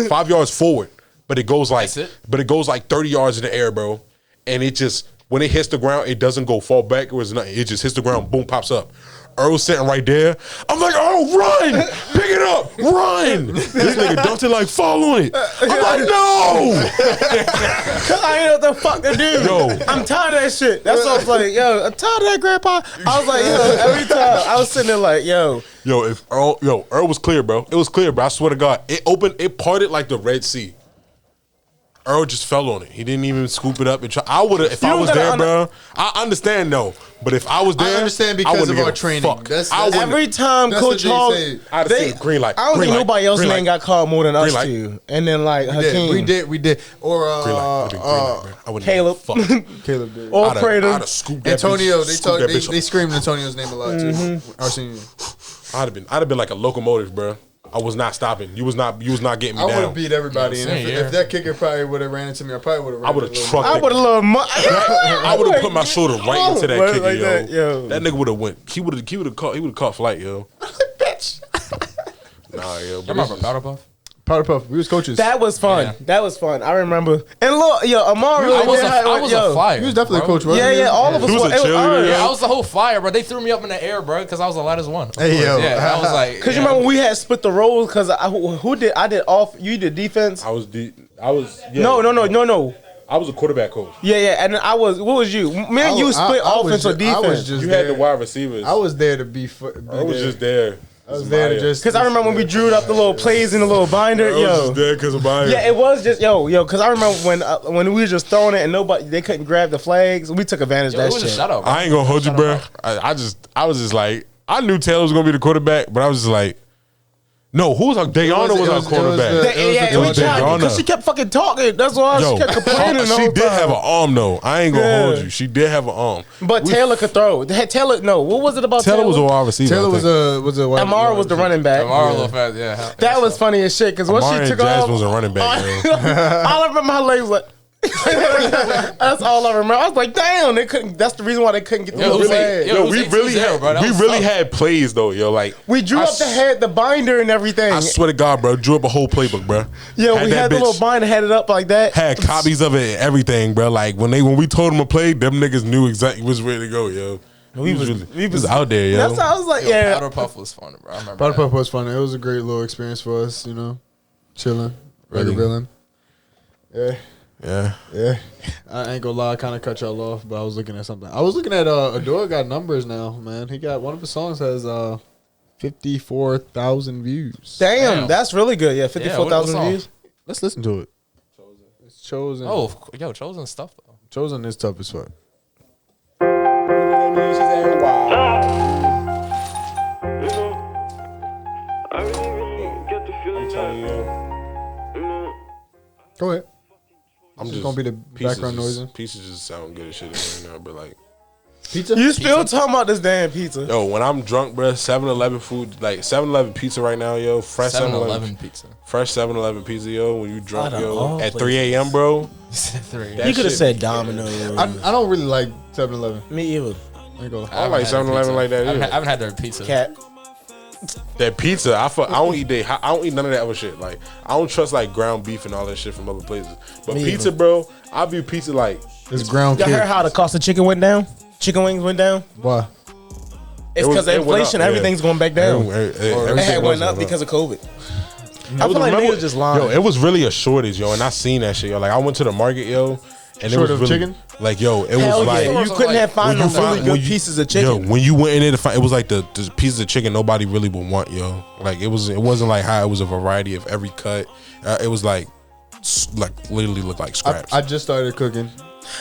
5 yards forward. But it goes like That's it? 30 yards in the air, bro. And it just when it hits the ground, it doesn't go fall backwards, nothing. It just hits the ground, boom, pops up. Earl's sitting right there. I'm like, oh, run! Pick it up! Run! This nigga Dante like, fall on it. I'm like, no! Cause I ain't know what the fuck to do. Yo. I'm tired of that shit. That's what I was like, yo, I'm tired of that, Grandpa. I was like, yo, every time I was sitting there like, yo, Earl was clear, bro. It was clear, bro. I swear to God. It parted like the Red Sea. Earl just fell on it. He didn't even scoop it up and try. I would have, if I don't was gotta there, bro. I understand though, but if I was there, I understand because wouldn't of give our a training. fuck. That's- I wouldn't- every time That's Coach what they Hall, say. I'd have seen green light. I don't green think light, nobody else green name light. got called more than us Green light. two. And then like Hakeem, We did. Or Green light. Green light, bro. I wouldn't Caleb. give a fuck. Caleb did. or I'd Prater. have scooped that Antonio, bitch, scooped that bitch they up. screamed Antonio's name a lot too. Our senior. I'd have been like a locomotive, bro. I was not stopping. You was not getting me I would down. have beat everybody, Yeah, and same if here. that kicker probably would have ran into me, I probably would have. I would have trucked I it. would have loved I would have put my shoulder right into that Like kicker, that, yo. That nigga would have went. He would have caught flight, yo. Bitch. Nah, yo. You remember Powder Puff? Powder Puff. We was coaches. That was fun. Yeah. That was fun. I remember. And look, yo, Amari. I was a flyer. He was definitely bro. a coach, right? Yeah, all of us He was were. a cheerleader, Yeah, I was the whole flyer, bro. They threw me up in the air, bro, because I was the lightest one. Of Hey, course. yo. Yeah, I was like, Because you remember when we had split the roles? Because who did? I did off. You did defense. I was. No. I was a quarterback coach. Yeah. And then I was. What was you? Me and you split offense or defense. You had the wide receivers. I was there to be. I was just there. I was there to just. Because I remember when we drew up the little plays in the little binder. I was Yo. just there because of Bayern. Yeah, it was just yo. Because I remember when we were just throwing it and they couldn't grab the flags. We took advantage of yo, it that was a shit. shutout, bro. I ain't gonna hold you, bro. I was just like, I knew Taylor was gonna be the quarterback, but I was just like, no, who was our Dayana was our quarterback. Because she kept fucking talking. That's why she kept complaining. The she whole did time. have an arm though. I ain't gonna Yeah. hold you. She did have an arm. But Taylor could throw. Taylor, no. What was it about Taylor? Taylor was a wide receiver. Taylor I think. was a. Amara was the running back. Tomorrow, a little fast, yeah. That was funny as shit. Because once Amari she and took off, Jasmine was a running back. Yo. all I remember her legs like. That's all I remember. I was like, damn, they couldn't. That's the reason why they couldn't get the Yo, it was flag. eight- Yo, it was we 8-2-0, really bro. That was tough. had plays though, yo. Like We drew I up the head, the binder, and everything. I swear to God, bro, drew up a whole playbook, bro. Yeah, we that had the bitch- little binder, had it up like that. Had copies of it and everything, bro. Like when we told them to play, them niggas knew exactly which way to go, yo. We was out there, yo. That's how I was like, Yo, yeah. Powder Puff was fun, bro. I remember Powder that. Puff was fun. It was a great little experience for us, you know, chilling, Really? villain. Yeah. Yeah. I ain't gonna lie, I kind of cut y'all off, but I was looking at something. I was looking at Adore got numbers now, man. He got one of his songs has 54,000 views. Damn, that's really good. Yeah, 54,000 song? views. Let's listen to it. It's Chosen. Oh, yo, Chosen stuff, though. Chosen is tough as fuck. Go ahead. I'm This is gonna be the background noises. Pieces just sound good as shit right now, but like, Pizza? You still talking about this damn pizza? yo, when I'm drunk, bro, 7-Eleven food, like 7-Eleven pizza right now, yo, fresh 7-Eleven pizza. fresh 7-Eleven pizza, yo. When you drunk, Out of yo, all at places. 3 a.m., bro. Three. That You could have shit- said Domino's. I don't really like 7-Eleven. Me either. I ain't gonna lie. I like 7-Eleven like that. I Yeah. haven't had their pizza. Cat. That pizza, I don't eat I don't eat none of that other shit. Like I don't trust like ground beef and all that shit from other places. But Me pizza, either. bro, I view pizza like It's ground Y'all cake. heard how the cost of chicken went down? Chicken wings went down? Why? It's was- because of it went inflation. up, yeah. Everything's going back down. everything It had was went up going because of COVID. I Yo, feel like remember- niggas just lying. Yo, it was really a shortage, yo, and I seen that shit, yo. Like I went to the market, yo, and Short it of was really, chicken? like, yo, it Hell was like yeah, you couldn't have found no really good pieces of chicken. Yo, when you went in there to find, it was like the pieces of chicken nobody really would want, yo. Like it wasn't like how it was a variety of every cut. It was like literally looked like scraps. I just started cooking.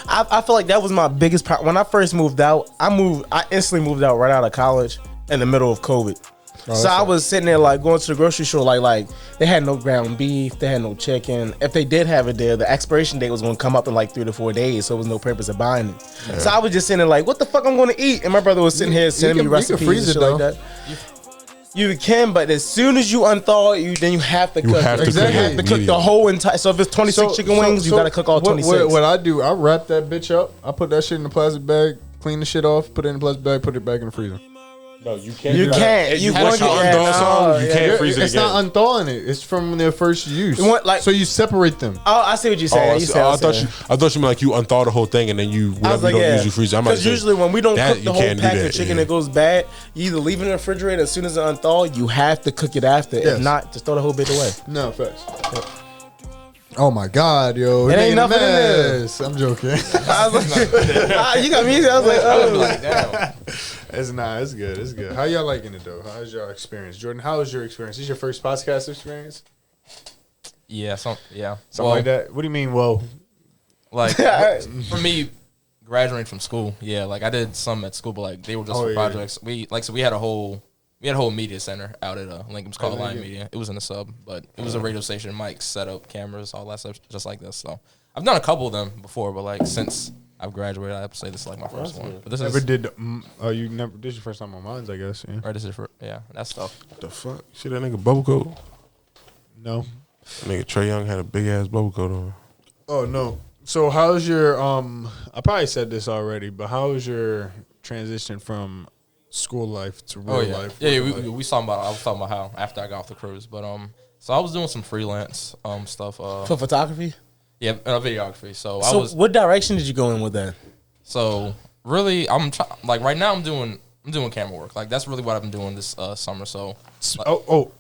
I feel like that was my biggest problem. When I first moved out, I instantly moved out right out of college in the middle of COVID. So I was sitting there like going to the grocery store, like they had no ground beef, they had no chicken. If they did have it there, the expiration date was going to come up in like 3 to 4 days, so there was no purpose of buying it. Yeah. So I was just sitting there like, what the fuck I'm going to eat? And my brother was sitting here sending me recipes and shit like that. You can, but as soon as you unthaw it, then you have to cook. have to it. cook You it have to cook the immediately. whole entire. So if it's 26 chicken wings, you got to cook all 26. What I do, I wrap that bitch up. I put that shit in a plastic bag, clean the shit off, put it in a plastic bag, put it back in the freezer. No, you can't. You can't. You once you want to unthaw something, you can't freeze it It's again. not unthawing it. It's from their first use. You want, like- so you separate them. Oh, I see what you're saying. I thought you meant like you unthaw the whole thing and then you I was whatever like, you don't yeah. use you freeze. I'm about to Because say, usually when we don't that cook you the whole can't do pack that, of chicken, yeah. it goes bad. You either leave it in the refrigerator as soon as it unthaw, you have to cook it after. Yes. If not, just throw the whole bitch away. No, facts. Oh my god, yo! It ain't a nothing in there. mess. I'm joking. I was like, you got me. I was like, oh. Damn. It's not. It's good. It's good. How y'all liking it though? How's your experience, Jordan? How was your experience? This your first podcast experience? Yeah, Something Well, like that. What do you mean? Whoa. Like for me, graduating from school, yeah, like I did some at school, but like they were just Oh, for yeah. projects. We had a whole media center out at Lincoln. It was called Line Media. It was in the sub, but it was a radio station, mics, setup, cameras, all that stuff, just like this. So I've done a couple of them before, but like since I've graduated, I have to say this is like my first one. But this Never is did. You never. This is your first time on mines, I guess. Yeah. right. This is for that stuff. the fuck? See that nigga bubble coat? No. That nigga Trey Young had a big ass bubble coat on. Oh no. So how's your I probably said this already, but how was your transition from school life to real Oh yeah, life. yeah. work We life. was talking about. I was talking about how after I got off the cruise, but so I was doing some freelance stuff. For photography. Yeah, videography. So I So was what direction did you go in with that? so really like right now I'm doing camera work. Like that's really what I've been doing this summer. So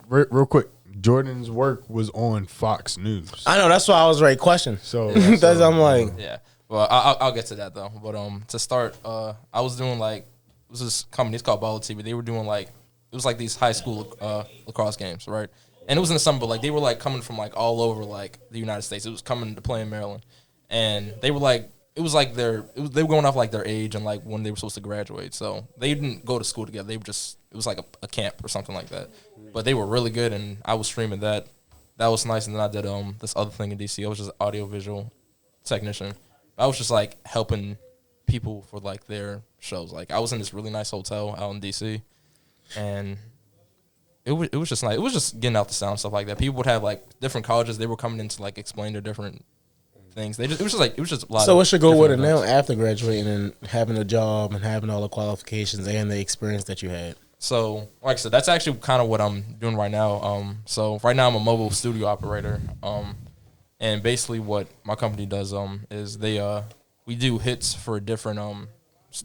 Real quick. Jordan's work was on Fox News. I know that's why I was right question. So That's I'm like, yeah, well I'll get to that though. But to start, I was doing like this is company. It's called Baller TV. They were doing like it was like these high school lacrosse games, right? And it was in the summer, but like they were like coming from like all over like the United States. It was coming to play in Maryland, and they were like it was like they were going off like their age and like when they were supposed to graduate. So they didn't go to school together. They were just it was like a camp or something like that. But they were really good, and I was streaming that. That was nice. And then I did this other thing in DC. I was just audio visual technician. I was just like helping people for like their shows. Like I was in this really nice hotel out in DC, and it was just nice. It was just getting out the sound stuff like that. People would have like different colleges. They were coming in to like explain their different things. It was just a lot. so of what's your goal with it different now events. after graduating and having a job and having all the qualifications and the experience that you had? So, like I said, that's actually kind of what I'm doing right now. So right now I'm a mobile studio operator. And basically what my company does is we do hits for different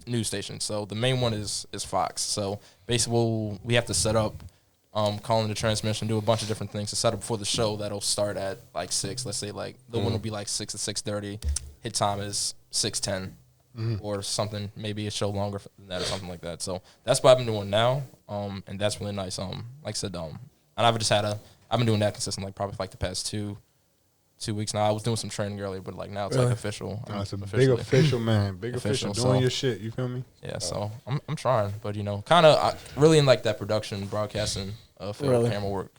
news stations. So the main one is Fox. So basically we have to set up calling the transmission, do a bunch of different things to set up before the show that'll start at like 6. Let's say like the one will be like 6 to 6:30. Hit time is 6:10. Or something, maybe a show longer than that or something like that. So that's what I've been doing now, and that's really nice. Like I said, and I've been doing that consistently, like probably for like the past two weeks now. I was doing some training earlier, but like now it's like official. it's a officially- big official, man. Big official Official, doing so- your shit. You feel me? Yeah, so I'm trying, but kind of really in like that production, broadcasting, film, Really? camera work.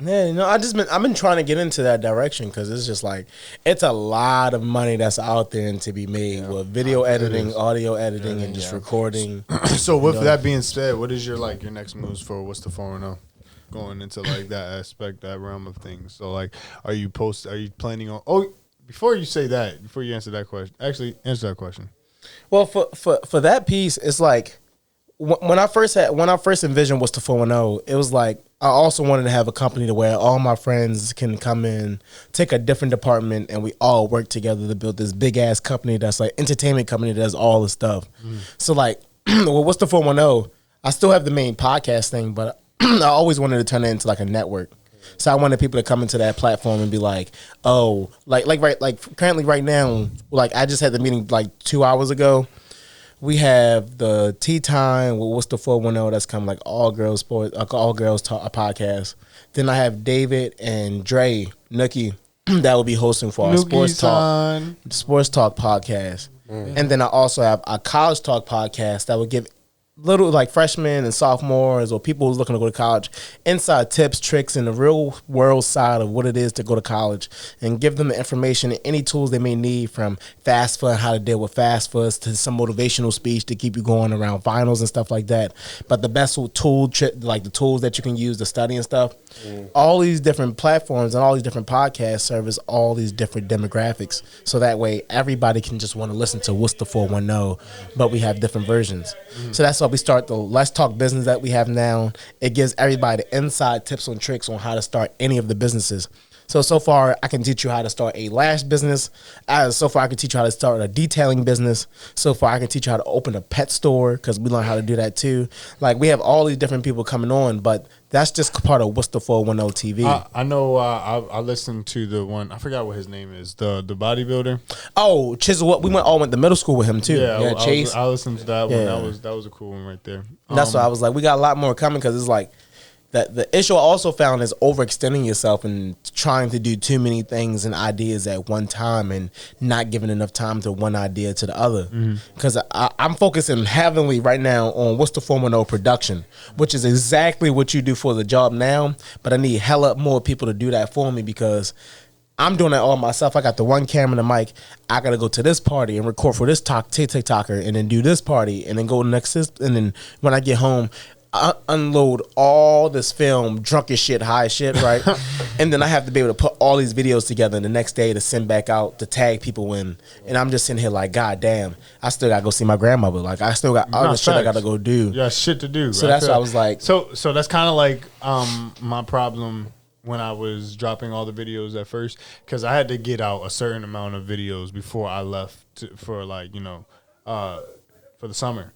Yeah, I've been trying to get into that direction because it's just like it's a lot of money that's out there and to be made with video editing, audio editing, and just recording. So with that being said, what is your next moves for What's the 4-0? Going into like that aspect, that realm of things. So like, are you planning on? Oh, before you answer that question, actually answer that question. Well, for that piece, it's like when I first envisioned What's the 410, it was like I also wanted to have a company to where all my friends can come in, take a different department, and we all work together to build this big ass company that's like entertainment company that does all the stuff. So like, well, What's the 410? I still have the main podcast thing, but I always wanted to turn it into like a network. So I wanted people to come into that platform and be like, oh, currently right now, like I just had the meeting like 2 hours ago. We have the Tea Time with What's the 410 that's come like all girls sports, all girls talk a podcast. Then I have David and Dre Nookie that will be hosting for our sports talk podcast. And then I also have a college talk podcast that will give little like freshmen and sophomores or people who's looking to go to college inside tips, tricks, and the real world side of what it is to go to college and give them the information and any tools they may need from FAFSA and how to deal with FAFSA to some motivational speech to keep you going around finals and stuff like that. But the best like the tools that you can use to study and stuff, all these different platforms and all these different podcasts service all these different demographics. So that way everybody can just want to listen to What's the 410, but we have different versions. So that's why we start the Let's Talk Business that we have now. It gives everybody the inside tips and tricks on how to start any of the businesses. So far, I can teach you how to start a lash business. So far, I can teach you how to start a detailing business. So far, I can teach you how to open a pet store because we learn how to do that too. Like, we have all these different people coming on, but that's just part of What's the 410 TV. I know I listened to the one, I forgot what his name is, the bodybuilder. Oh, Chisel, we all went to middle school with him too. Yeah, Chase. I listened to that one. Yeah. That was a cool one right there. That's why I was like, we got a lot more coming because it's like that. The issue I also found is overextending yourself and trying to do too many things and ideas at one time and not giving enough time to one idea to the other. Because I'm focusing heavily right now on What's the 410 production, which is exactly what you do for the job now. But I need hella more people to do that for me because I'm doing that all myself. I got the one camera and the mic. I got to go to this party and record for this TikToker and then do this party and then go next. And then when I get home, unload all this film, drunk as shit, high as shit, right? And then I have to be able to put all these videos together the next day to send back out to tag people in. And I'm just sitting here like, God damn, I still gotta go see my grandmother. Like I still got all the shit I gotta go do. Yeah, shit to do. So that's why I was like, so that's kind of like my problem when I was dropping all the videos at first, because I had to get out a certain amount of videos before I left for like for the summer.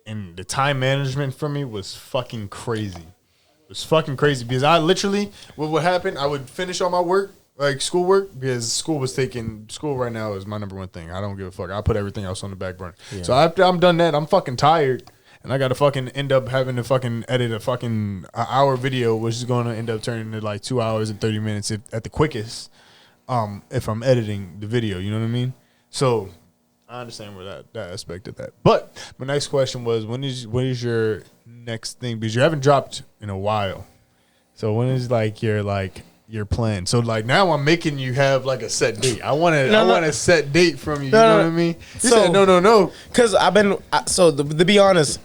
And the time management for me was fucking crazy. It was fucking crazy because I literally, what would happen, I would finish all my work, like schoolwork, because school right now is my number one thing. I don't give a fuck. I put everything else on the back burner. Yeah. So after I'm done that, I'm fucking tired. And I got to fucking end up having to fucking edit a fucking hour video, which is going to end up turning into like 2 hours and 30 minutes at the quickest if I'm editing the video. You know what I mean? So I understand where that aspect of that. But my next question was, what is your next thing? Because you haven't dropped in a while. So when is like your plan? So like now I'm making you have like a set date. I want a set date from you. You know what I mean? You said no. Because to be honest,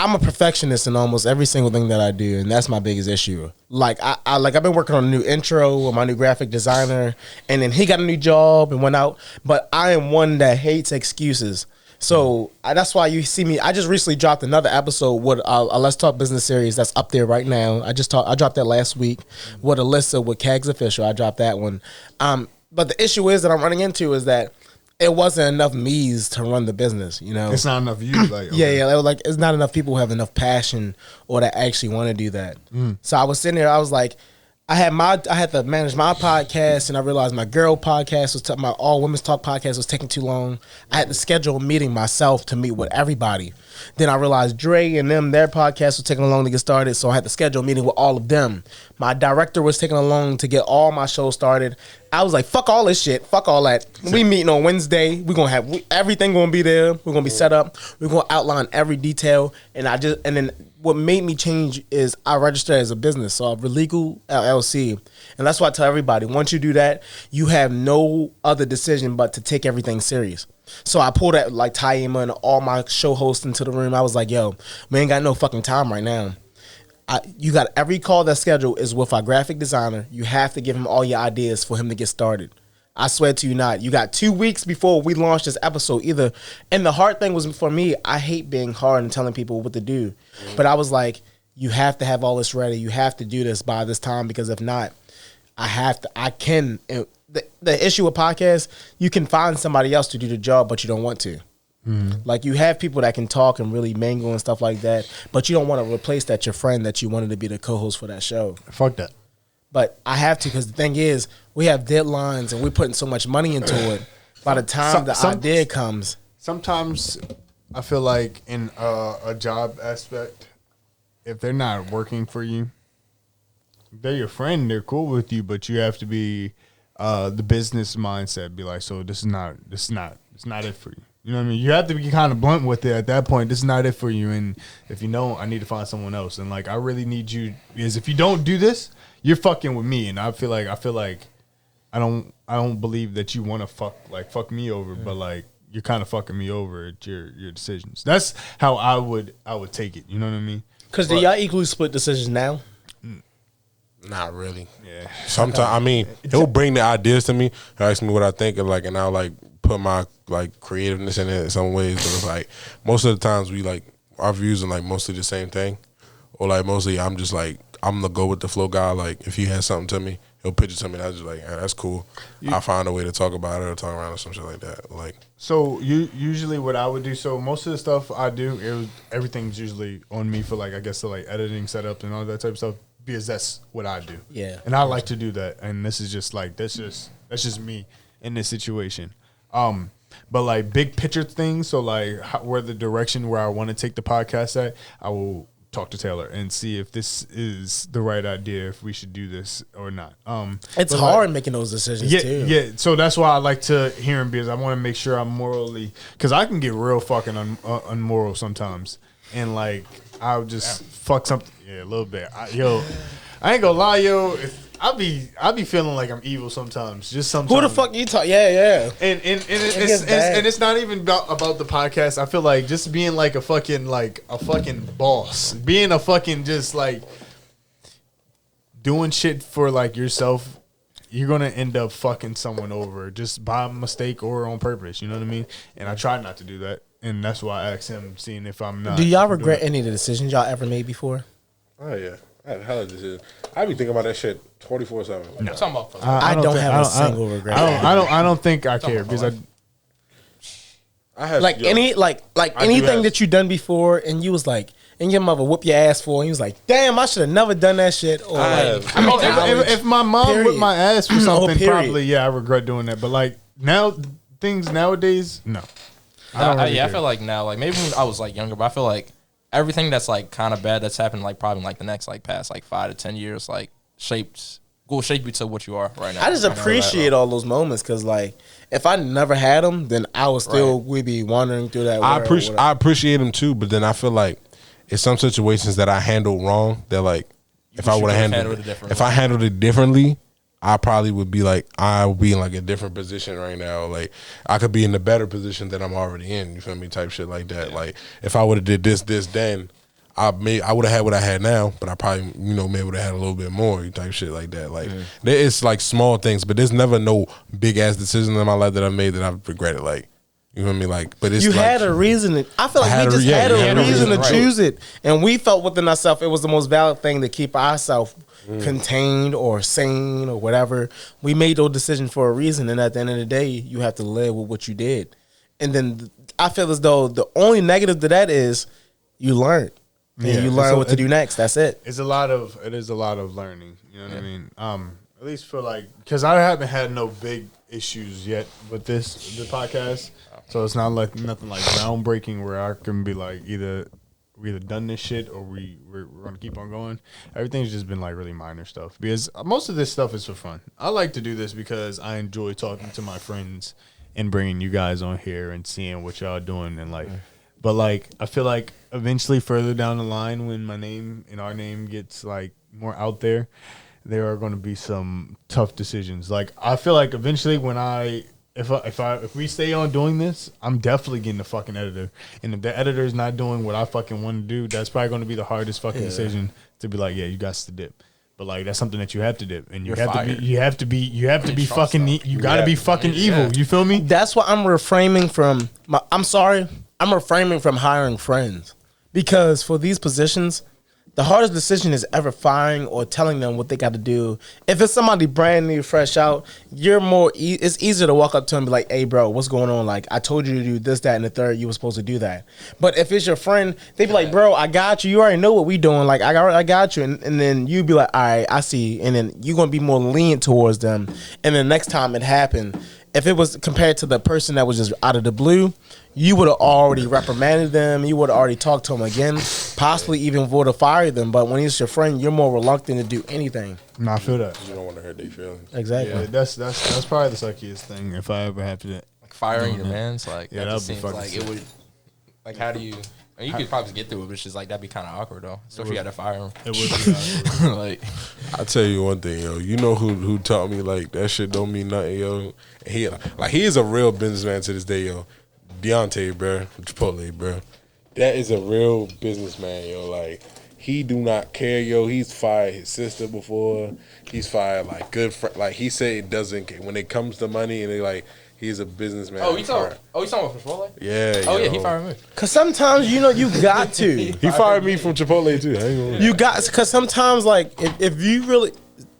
I'm a perfectionist in almost every single thing that I do, and that's my biggest issue. Like I've been working on a new intro with my new graphic designer, and then he got a new job and went out. But I am one that hates excuses. So that's why you see me. I just recently dropped another episode with a Let's Talk Business series that's up there right now. I dropped that last week with Alyssa with Kags Official. I dropped that one. But the issue is that I'm running into is that it wasn't enough me's to run the business, you know. It's not enough you, like yeah, like it's not enough people who have enough passion or that actually want to do that. So I was sitting there, I was like, I had to manage my podcast, and I realized my girl podcast my all women's talk podcast was taking too long. I had to schedule a meeting myself to meet with everybody. Then I realized Dre and their podcast was taking long to get started, so I had to schedule a meeting with all of them. My director was taking long to get all my shows started. I was like, fuck all this shit. Fuck all that. We meeting on Wednesday. We're going to have everything going to be there. We're going to be set up. We're going to outline every detail. And then what made me change is I registered as a business. So I'm legal LLC. And that's why I tell everybody, once you do that, you have no other decision but to take everything serious. So I pulled that like Taima and all my show hosts into the room. I was like, yo, we ain't got no fucking time right now. You got every call that's scheduled is with our graphic designer. You have to give him all your ideas for him to get started. I swear to you not. You got 2 weeks before we launch this episode either. And the hard thing was for me, I hate being hard and telling people what to do. But I was like, you have to have all this ready. You have to do this by this time, because if not, the issue with podcasts, you can find somebody else to do the job, but you don't want to. Like you have people that can talk and really mangle and stuff like that, but you don't want to replace your friend that you wanted to be the co-host for that show. Fuck that. But I have to, because the thing is, we have deadlines and we're putting so much money into it. By the time the idea comes, sometimes I feel like in a job aspect, if they're not working for you, they're your friend, they're cool with you, but you have to be the business mindset. Be like, so it's not it for you. You know what I mean? You have to be kind of blunt with it at that point. This is not it for you, and if you don't, I need to find someone else. And like, I really need you, because if you don't do this, you're fucking with me. And I feel like I don't believe that you want to fuck me over, but like you're kind of fucking me over at your decisions. That's how I would take it. You know what I mean? Because do y'all equally split decisions now? Not really. Yeah. Sometimes, I mean, he'll bring the ideas to me, ask me what I think, and I'll like put my like creativeness in it in some ways. But it's like most of the times we like our views are like mostly the same thing, or like mostly I'm just like I'm the go with the flow guy. Like if he has something to me, he'll pitch it to me, and I just like, that's cool. I'll find a way to talk about it or talk around or some shit like that. Like, so usually what I would do. So most of the stuff I do, everything's usually on me for like, I guess, the like editing setup and all that type of stuff, because that's what I do. Yeah. And I like to do that. And this is just like, that's just me in this situation. But like big picture things, so like where the direction where I want to take the podcast at, I will talk to Taylor and see if this is the right idea, if we should do this or not. It's hard making those decisions too. Yeah, so that's why I like to hear him, because I want to make sure I'm morally, because I can get real fucking unmoral sometimes, and like I'll just fuck something. Yeah, a little bit. I ain't gonna lie, yo. I be feeling like I'm evil sometimes. Just sometimes. Who the fuck you talk? Yeah. And it's not even about the podcast. I feel like just being like a fucking boss, being a fucking just like doing shit for like yourself. You're gonna end up fucking someone over just by mistake or on purpose. You know what I mean? And I try not to do that, and that's why I asked him, seeing if I'm not. Do y'all regret any of the decisions y'all ever made before? Oh yeah, I had hella decisions. I be thinking about that shit 24/7. No. Talking about I don't have a single regret. I don't think I care because I have like anything that you done before, and you was like, and your mother whoop your ass for, and you was like, damn, I should have never done that shit. Or if my mom whipped my ass for something, period. probably I regret doing that. But like now, things nowadays, no. I feel like now, like maybe when I was like younger, but I feel like everything that's like kind of bad that's happened like probably like the next like past like 5 to 10 years like will shape you to what you are right now. I just appreciate all those moments because like if I never had them, then I would still would be wandering through that. I appreciate them too, but then I feel like it's some situations that I handled wrong. That like if I would have handled it, if I handled it differently, I probably would be like I would be in like a different position right now. Like I could be in a better position that I'm already in. You feel me? Type shit like that. Like if I would have did this then, I would have had what I had now, but I probably maybe would have had a little bit more type shit like that. Like it's like small things, but there's never no big ass decision in my life that I made that I've regretted. Like you know what I mean? Like, but it's you like, had a reason. I feel like we just had a reason to choose it, and we felt within ourselves it was the most valid thing to keep ourselves contained or sane or whatever. We made those decisions for a reason, and at the end of the day, you have to live with what you did. And then I feel as though the only negative to that is you learn. And you learn what to do next. That's it. It is a lot of learning. You know what I mean? At least for like, because I haven't had no big issues yet with the podcast. So it's not like nothing like groundbreaking where I can be like we either done this shit or we're gonna keep on going. Everything's just been like really minor stuff because most of this stuff is for fun. I like to do this because I enjoy talking to my friends and bringing you guys on here and seeing what y'all doing and like. But like I feel like eventually further down the line when my name and our name gets like more out there are going to be some tough decisions. Like I feel like eventually when if we stay on doing this, I'm definitely getting the fucking editor. And if the editor is not doing what I fucking want to do, that's probably going to be the hardest fucking decision to be like, yeah, you got to dip. But like that's something that you have to dip, and you have to be fucking. You got to be fucking evil. You feel me? That's why I'm refraining from. I'm refraining from hiring friends because for these positions, the hardest decision is ever firing or telling them what they got to do. If it's somebody brand new, fresh out, it's easier to walk up to them and be like, hey, bro, what's going on? Like, I told you to do this, that, and the third. You were supposed to do that. But if it's your friend, they be like, bro, I got you. You already know what we doing. Like, I got you. And then you be like, all right, I see. And then you're going to be more lenient towards them. And then next time it happened, if it was compared to the person that was just out of the blue, you would have already reprimanded them. You would have already talked to them again, possibly even would have fired them. But when he's your friend, you're more reluctant to do anything. No, I feel that. You don't want to hurt their feelings. Exactly. Yeah, that's probably the suckiest thing if I ever have to. Like firing your mans, like yeah, that just seems like it would. Like how do you? You could probably get through it, but it's just like that'd be kind of awkward though. So if you had to fire him, it would be awkward. like I tell you one thing, yo. You know who taught me like that shit don't mean nothing, yo. And he is a real businessman to this day, yo. Dante, bro, Chipotle, bro. That is a real businessman, yo. Like he do not care, yo. He's fired his sister before. He's fired like good friend. Like he said, it doesn't care when it comes to money, and they like. He's a businessman. you talking about Chipotle? Yeah. Oh yeah, he fired me. Cause sometimes you got to. He fired me from Chipotle too. I ain't gonna You got cause sometimes like if you really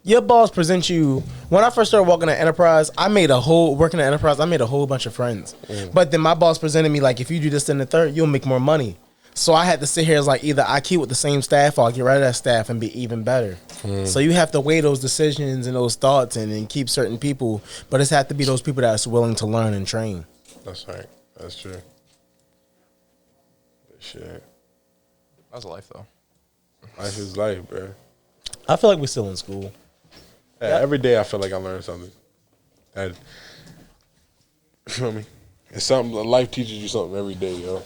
your boss presents you. When I first started working at Enterprise, I made a whole bunch of friends. But then my boss presented me like if you do this and the third, you'll make more money. So I had to sit here as like either I keep with the same staff or I'll get rid of that staff and be even better. So you have to weigh those decisions and those thoughts and keep certain people, but it's have to be those people that's willing to learn and train. That's right. That's true. Shit. That's life though. Life is life, bro. I feel like we're still in school. Yeah, every day I feel like I learn something. You feel me? It's something. Life teaches you something every day, yo.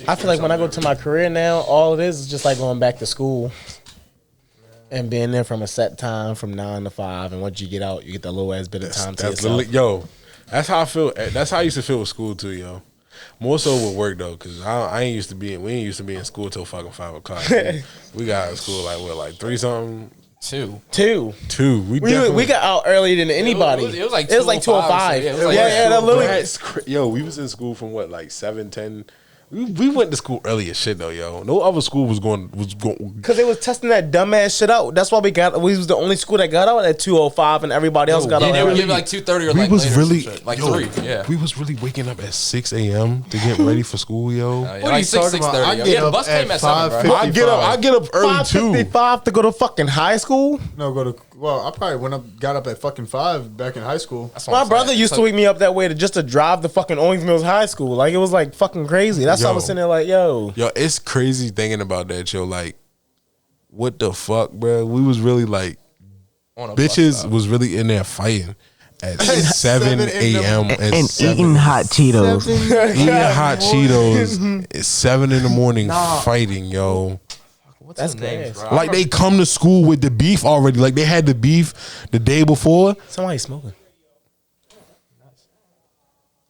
I feel like when I go to my career now, all it is just like going back to school. And being there from a set time from 9 to 5, and once you get out, you get that little ass bit of time to That's yourself. yo. That's how I feel. That's how I used to feel with school too, yo. More so with work though, cause I ain't used to be. We ain't used to be in school till fucking 5 o'clock. We got out of school like 3 something. 2. 2. We got out earlier than anybody. It was like 2:05. Yeah, it was like that literally. Yo, we was in school from what, like 7, 10. We went to school early as shit though, yo. No other school was going. Because they was testing that dumbass shit out. That's why we was the only school that got out at 2:05, and everybody else got Yeah, out. they would early. give like 2:30 or We like was later or really some shit. Like yo, 3. Yeah. We was really waking up at 6 a.m. to get ready for school, yo. Yeah, What like are you 6, talking about? 6:30. I Yeah, get the up bus came at at 7, bro. 5:50. I get up early too. 5:55 to go to fucking high school. No, I probably got up at fucking 5 back in high school. That's what My I'm brother saying. used to wake me up that way just to drive to fucking Owings Mills High School. Like, it was like fucking crazy. That's why I was Yo. sitting there like, yo. Yo, it's crazy thinking about that, yo. Like, what the fuck, bro? We was really like, On a bus bitches stop. was really in there fighting at 7 a.m. And eating hot Cheetos. Eating hot Cheetos at 7 in the morning, fighting, yo. What's That's his name, gas. bro? Like they come to school with the beef already. Like they had the beef the day before. Somebody smoking.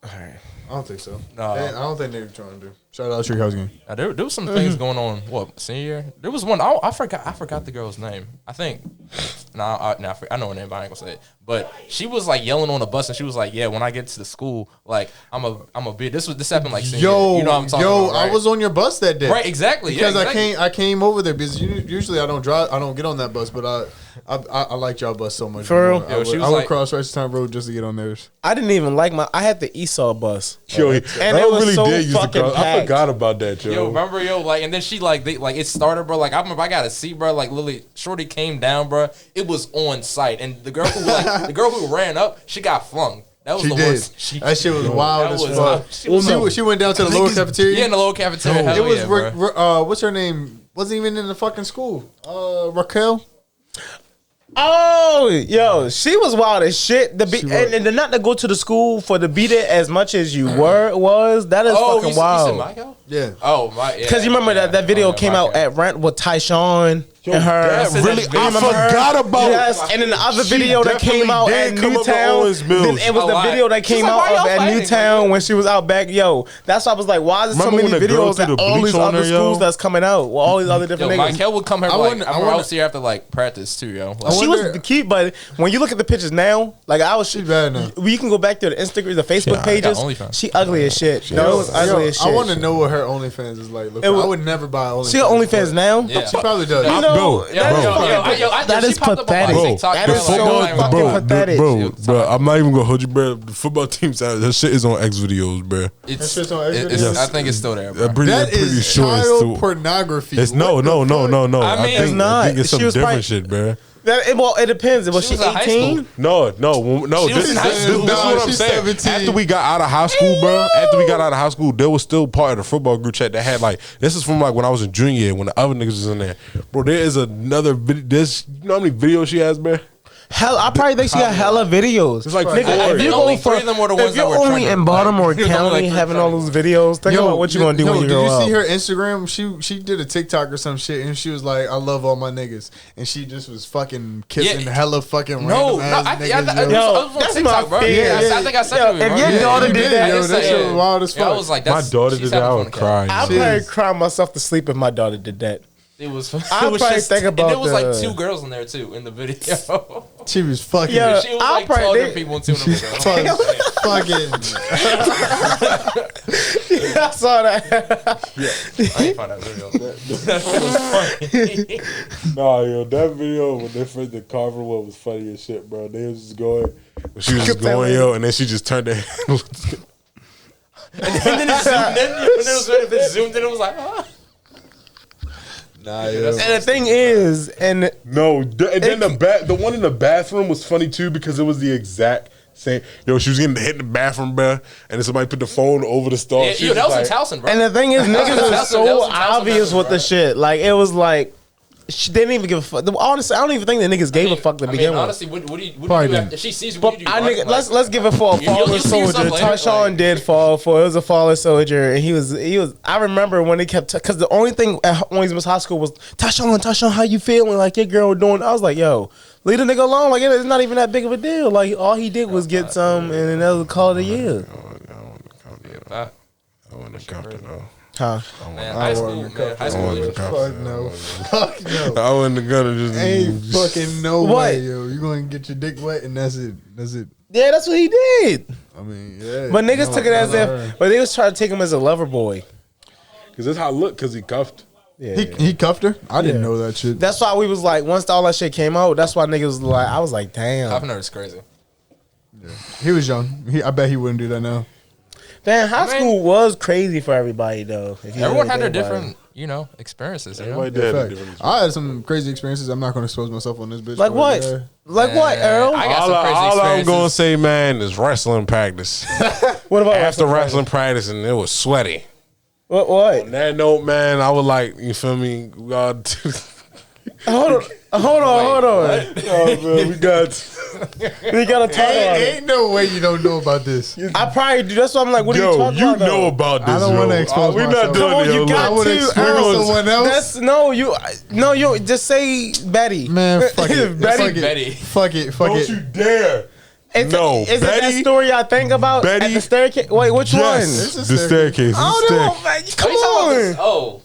All right. I don't think so. No. I don't think they're trying to do. Shout out Treehouse game. There was some things going on. What, senior year? There was one. I forgot the girl's name. I think. I know her name, but I ain't gonna say it. But she was like yelling on the bus, and she was like, "Yeah, when I get to the school, like I'm a bitch." This happened like senior year. You know what I'm talking about, right? I was on your bus that day. Right, exactly. Because yeah, exactly. I came over there because usually I don't drive. I don't get on that bus, but I liked y'all bus so much. For real? Yo, she was I would like- cross Rice-Town Road just to get on theirs. I didn't even like I had the Esau bus. Yo, And it was so fucking I packed. forgot about that, yo. Yo, remember, like, and then she, like, it started, bro. Like, I remember I got a seat, bro. Like, literally, Shorty came down, bro. It was on site, and the girl who ran up, she got flung. That was She the did. worst. That shit was wild that as was- fuck. She went down to the lower cafeteria. Yeah, in the lower cafeteria. It Hell was yeah, bro. what's her name? Wasn't even in the fucking school. Raquel. Oh, yo, she was wild as shit. She was. And not to go to the school for to beat it as much as you was. That is Oh, fucking you said wild. Michael? Yeah. Oh, my. Because you remember that video came out at Rent with Tyshawn and her. that really, You I remember her? forgot about. Yes, and then the other She video that came out definitely at did come up to Newtown. Owens Mills. Then it was A the lot. video that She's came like, why out y'all at fighting? Newtown when she was out back. Yo, that's why I was like, why is there so Remember many when the girl videos threw at the all bleach these on other her, yo? schools that's coming out? Well, all these other different Yo, niggas. Michael would come here, I like, wonder- I I remember I wonder- would see her after, like, practice, too, yo. Like, She was the key, but when you look at the pictures now, like She's bad now. you can go back to the Instagram, the Facebook Yeah, I got pages. OnlyFans. She ugly as shit. No, it was ugly as shit. I want to know what her OnlyFans is like. Look, It was- I would never buy OnlyFans. She got OnlyFans now. Yeah. She probably does. You know, Bro, that Yeah, is yo, fucking- that is is pathetic. pathetic. TikTok, That bro, is like, so oh my God. fucking pathetic. Bro, I'm not even gonna hold you, bro. The football team side, that shit is on X videos, bro. It's, That shit's on it's, Xvideos? I think it's still there, bro. I'm pretty That pretty is sure it's child still. pornography. It's What the fuck? no. I mean, think, it's not. I think it's She some was different probably- shit, bro. It depends. Was She she was in high 18? school. No. She was This in high is school. what I'm She's saying. 17. After we got out of high school, bro. There was still part of the football group chat that had like. This is from like when I was in junior year when the other niggas was in there, bro. There is another video. You know how many videos she has, bro? Hell, I probably think she got hella videos. It's like Nigga, four. if you Only go for, 3 of them were the ones if that you're were only trending. in Baltimore Like, there's only, County like, 3 having all those trending. videos, think about what you gonna do when you did grow you up. see her Instagram? She did a TikTok or some shit, and she was like, "I love all my niggas," and she just was fucking kissing Yeah. hella fucking No, random ass niggas. I yo. was on that's TikTok, my bro. fear. Yeah, I think I sent Yo, it to you, if bro. your Yeah, daughter you did did, that, yo, it's that like, shit was wild as Yeah, I fuck. was like, My that's, daughter she's did that. I having would fun, cry. kid. I'd She probably is. cry myself to sleep if my daughter did that. It was. I'd It was probably just. think about and there was like the- 2 girls in there too in the video. She was fucking. Yeah. She was I'll like probably- 12 they- different people in 2 of them. fucking. I saw that. I ain't find that video. That shit was funny. Nah, yo, that video when they first the Carver one was funny as shit, bro. They was just going, she was just going, yo, and then she just turned her head. And then it zoomed in. When it was zoomed in, it was like, ah. Nah, Yeah, yo. And the thing is, and No, and then the one in the bathroom was funny too because it was the exact same. Yo, she was getting hit in the bathroom, bro, and then somebody put the phone over the stall. Yeah, She yo, was that was like, in Towson, bro. the thing is, niggas That are was so in Towson obvious with the bro. shit. Like it was like, they didn't even give a fuck. Honestly, I don't even think the niggas gave a fuck to begin with. Honestly, what do you do if she sees you? But What do you do? let's give it for a fallen soldier. Tyshawn did fall for. It was a fallen soldier, and he was. I remember when they kept because the only thing at Owings Mills High School was Tyshawn, how you feeling? Like your girl doing. I was like, yo, leave the nigga alone. Like it's not even that big of a deal. Like all he did was get some, and then that was call it a year. I wouldn't count it though. Huh? Man, high school. Fuck no. Fuck no. I wouldn't have gonna just Ain't fucking no What? way, yo. You gonna get your dick wet and that's it. That's it. Yeah, that's what he did. I mean, yeah. But niggas took it as if, but they was trying to take him as a lover boy. Cause that's how I look. Cause he cuffed. Yeah. He cuffed her? I didn't know that shit. That's why we was like, once all that shit came out, that's why niggas was like, I was like, damn. Cuffing her is crazy. He was young. I bet he wouldn't do that now. Damn, high school was crazy for everybody though. Everyone had their different, experiences. You know? Everybody did Fact. different. I had some crazy experiences. I'm not going to expose myself on this bitch. Like but, what? Like what, Earl? I got some crazy All I'm experiences. gonna say, man, is wrestling practice. What about After wrestling practice, and it was sweaty. What? On that note, man, I would like, you feel me? Hold on. Oh, man, we got a title on it. Ain't no way you don't know about this. I probably do. That's why I'm like, what are you talking about? know though? about this. I don't want to expose We're myself. not doing Come on, it. you yo, got look. would to. expose Earl. someone else? That's you just say Betty. Man, fuck it. Betty. Fuck it. Betty. Fuck it. Fuck Don't it. you dare. Is No, it that Betty- story I think about Betty- at the staircase? Wait, which Yes, one? the staircase. I don't know, man. Come on, Oh,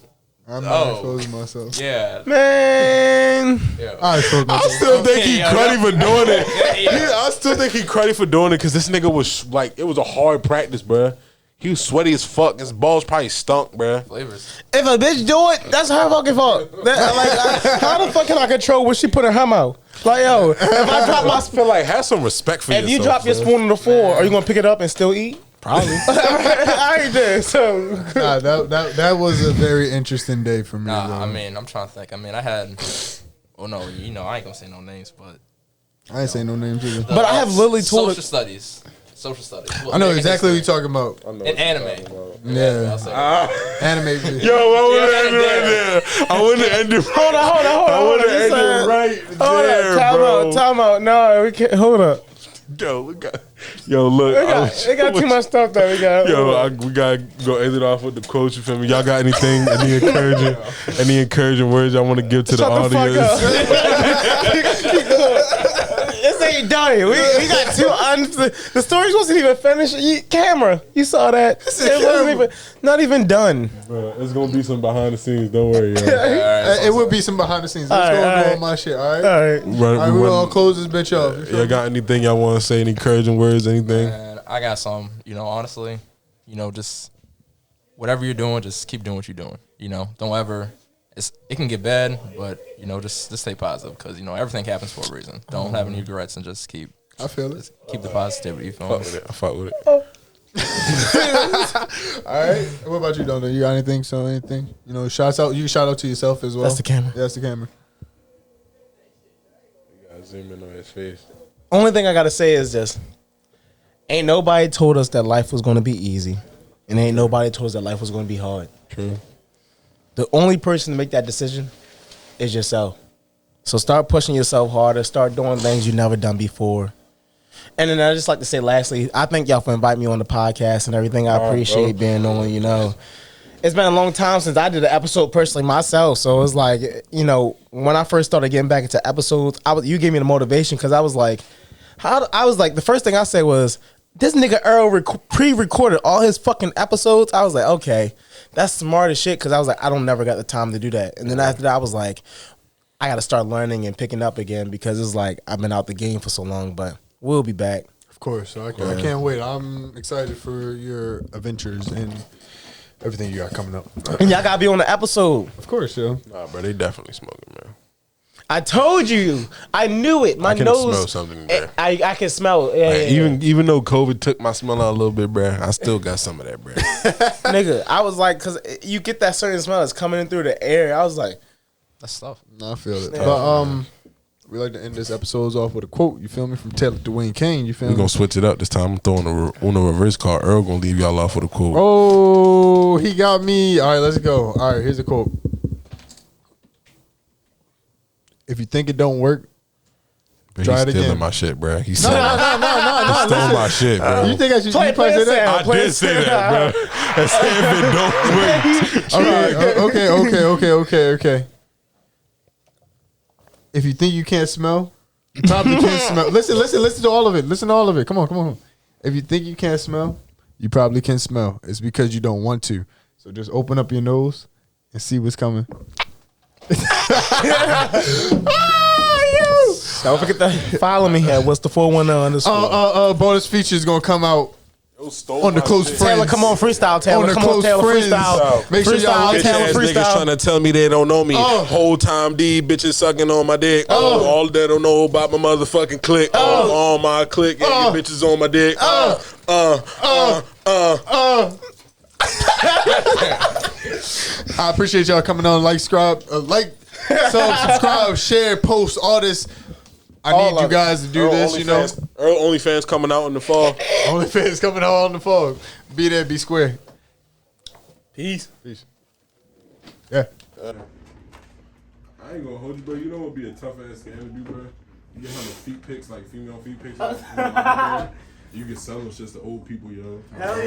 I'm not exposing myself. yeah. man. I exposed I myself. still think he Okay, cruddy for doing it. Yeah. I still think he cruddy for doing it because this nigga was like, it was a hard practice, bruh. He was sweaty as fuck. His balls probably stunk, bruh. Flavors. If a bitch do it, that's her fucking fault. How the fuck can I control what she put in her mouth? Like, yo, if I drop my I feel like have some respect for if yourself. you drop your bruh. spoon on the floor, are you gonna pick it up and still eat? Probably. I ain't there, so Nah, that was a very interesting day for me. Nah, bro. I mean, I'm trying to think. I mean, I had. Oh no, I ain't gonna say no names, but. I ain't saying no names either. But I have literally told social it- studies. Social studies. I know exactly what you're talking about. In anime. Yeah, I'll say that. anime. bitch. Yo, I wouldn't end it right there. I wouldn't end it. hold on. I wouldn't You end said- it right Hold there, on, bro. time out. No, we can't. Hold up. Yo, look. They got too much stuff that we got. Yo, we gotta go end it off with the quotes. You feel me? Y'all got anything? Any encouraging words y'all want to give to the Shut the fuck audience? This ain't done. We got the story wasn't even finished. Camera, you saw that? It wasn't even not even done. Bro, it's gonna be some behind the scenes. Don't worry, yo. It would be some behind the scenes. Let's go Alright. do all my shit. All right. All right. All right, we're gonna close this bitch off. You feel Y'all me? got anything y'all want to say? Any encouraging words? Anything? And I got some, honestly, just whatever you're doing, just keep doing what you're doing. Don't ever. It can get bad, but just stay positive because everything happens for a reason. Don't have any regrets and just keep I feel it. the positivity. You feel Fuck me? with it. I fuck with it. All right. What about you, Dante? You got anything? So anything? Shout out to yourself as well. That's the camera. Yeah, that's the camera. You gotta zoom in on his face. Only thing I gotta say is just, ain't nobody told us that life was gonna be easy, and ain't nobody told us that life was gonna be hard. True. The only person to make that decision is yourself. So start pushing yourself harder. Start doing things you never done before. And then I just like to say, lastly, I thank y'all for inviting me on the podcast and everything. I appreciate being on. It's been a long time since I did an episode personally myself. So it's like, when I first started getting back into episodes, you gave me the motivation because I was like, the first thing I said was, this nigga Earl pre-recorded all his fucking episodes. I was like, okay, that's smart as shit because I was like, I don't never got the time to do that. And then after that, I was like, I got to start learning and picking up again because it's like I've been out the game for so long, but we'll be back. Of course. So I can't wait. I'm excited for your adventures and everything you got coming up. And y'all got to be on the episode. Of course, yo. Nah, bro, they definitely smoking, man. I told you. I knew it. My I can nose. smell something there. I can smell it. Yeah, Like, yeah, yeah. even though COVID took my smell out a little bit, bruh, I still got some of that, bruh. Nigga, I was like, because you get that certain smell that's coming in through the air. I was like, That's tough. No, I feel it. But we like to end this episode off with a quote. You feel me? From Taylor Dwayne Kane. You feel We're me? gonna switch it up this time. I'm throwing a reverse card. Earl gonna leave y'all off with a quote. Oh, he got me. All right, let's go. All right, here's a quote. If you think it don't work, But try he's it stealing again. my shit, bro. He No. stole my shit, bro. You think I should play it? I did say that, bro. I said if it don't work. Okay. If you think you can't smell, you probably can't smell. Listen to all of it. Listen to all of it. Come on. If you think you can't smell, you probably can smell. It's because you don't want to. So just open up your nose and see what's coming. Don't forget to follow me at what's the 419 _. Bonus feature is gonna come out on the close friends. Taylor, come on, freestyle, Taylor. On the Come on, close Taylor, friends. freestyle. Make sure y'all Freestyle, like Taylor, Ass niggas freestyle. trying to tell me they don't know me. Whole time these bitches sucking on my dick. All they don't know about my motherfucking click. On my click, yeah, you bitches on my dick. I appreciate y'all coming on. Subscribe, share, post, all this. I need you guys to do this, you know. OnlyFans coming out in the fall. OnlyFans coming out on the phone. Be there, be square. Peace. Yeah. I ain't gonna hold you, bro. You know what would be a tough ass scam to do, bro? You get having feet pics, like female feet pics. You can sell them shit to old people, yo. Hell yeah.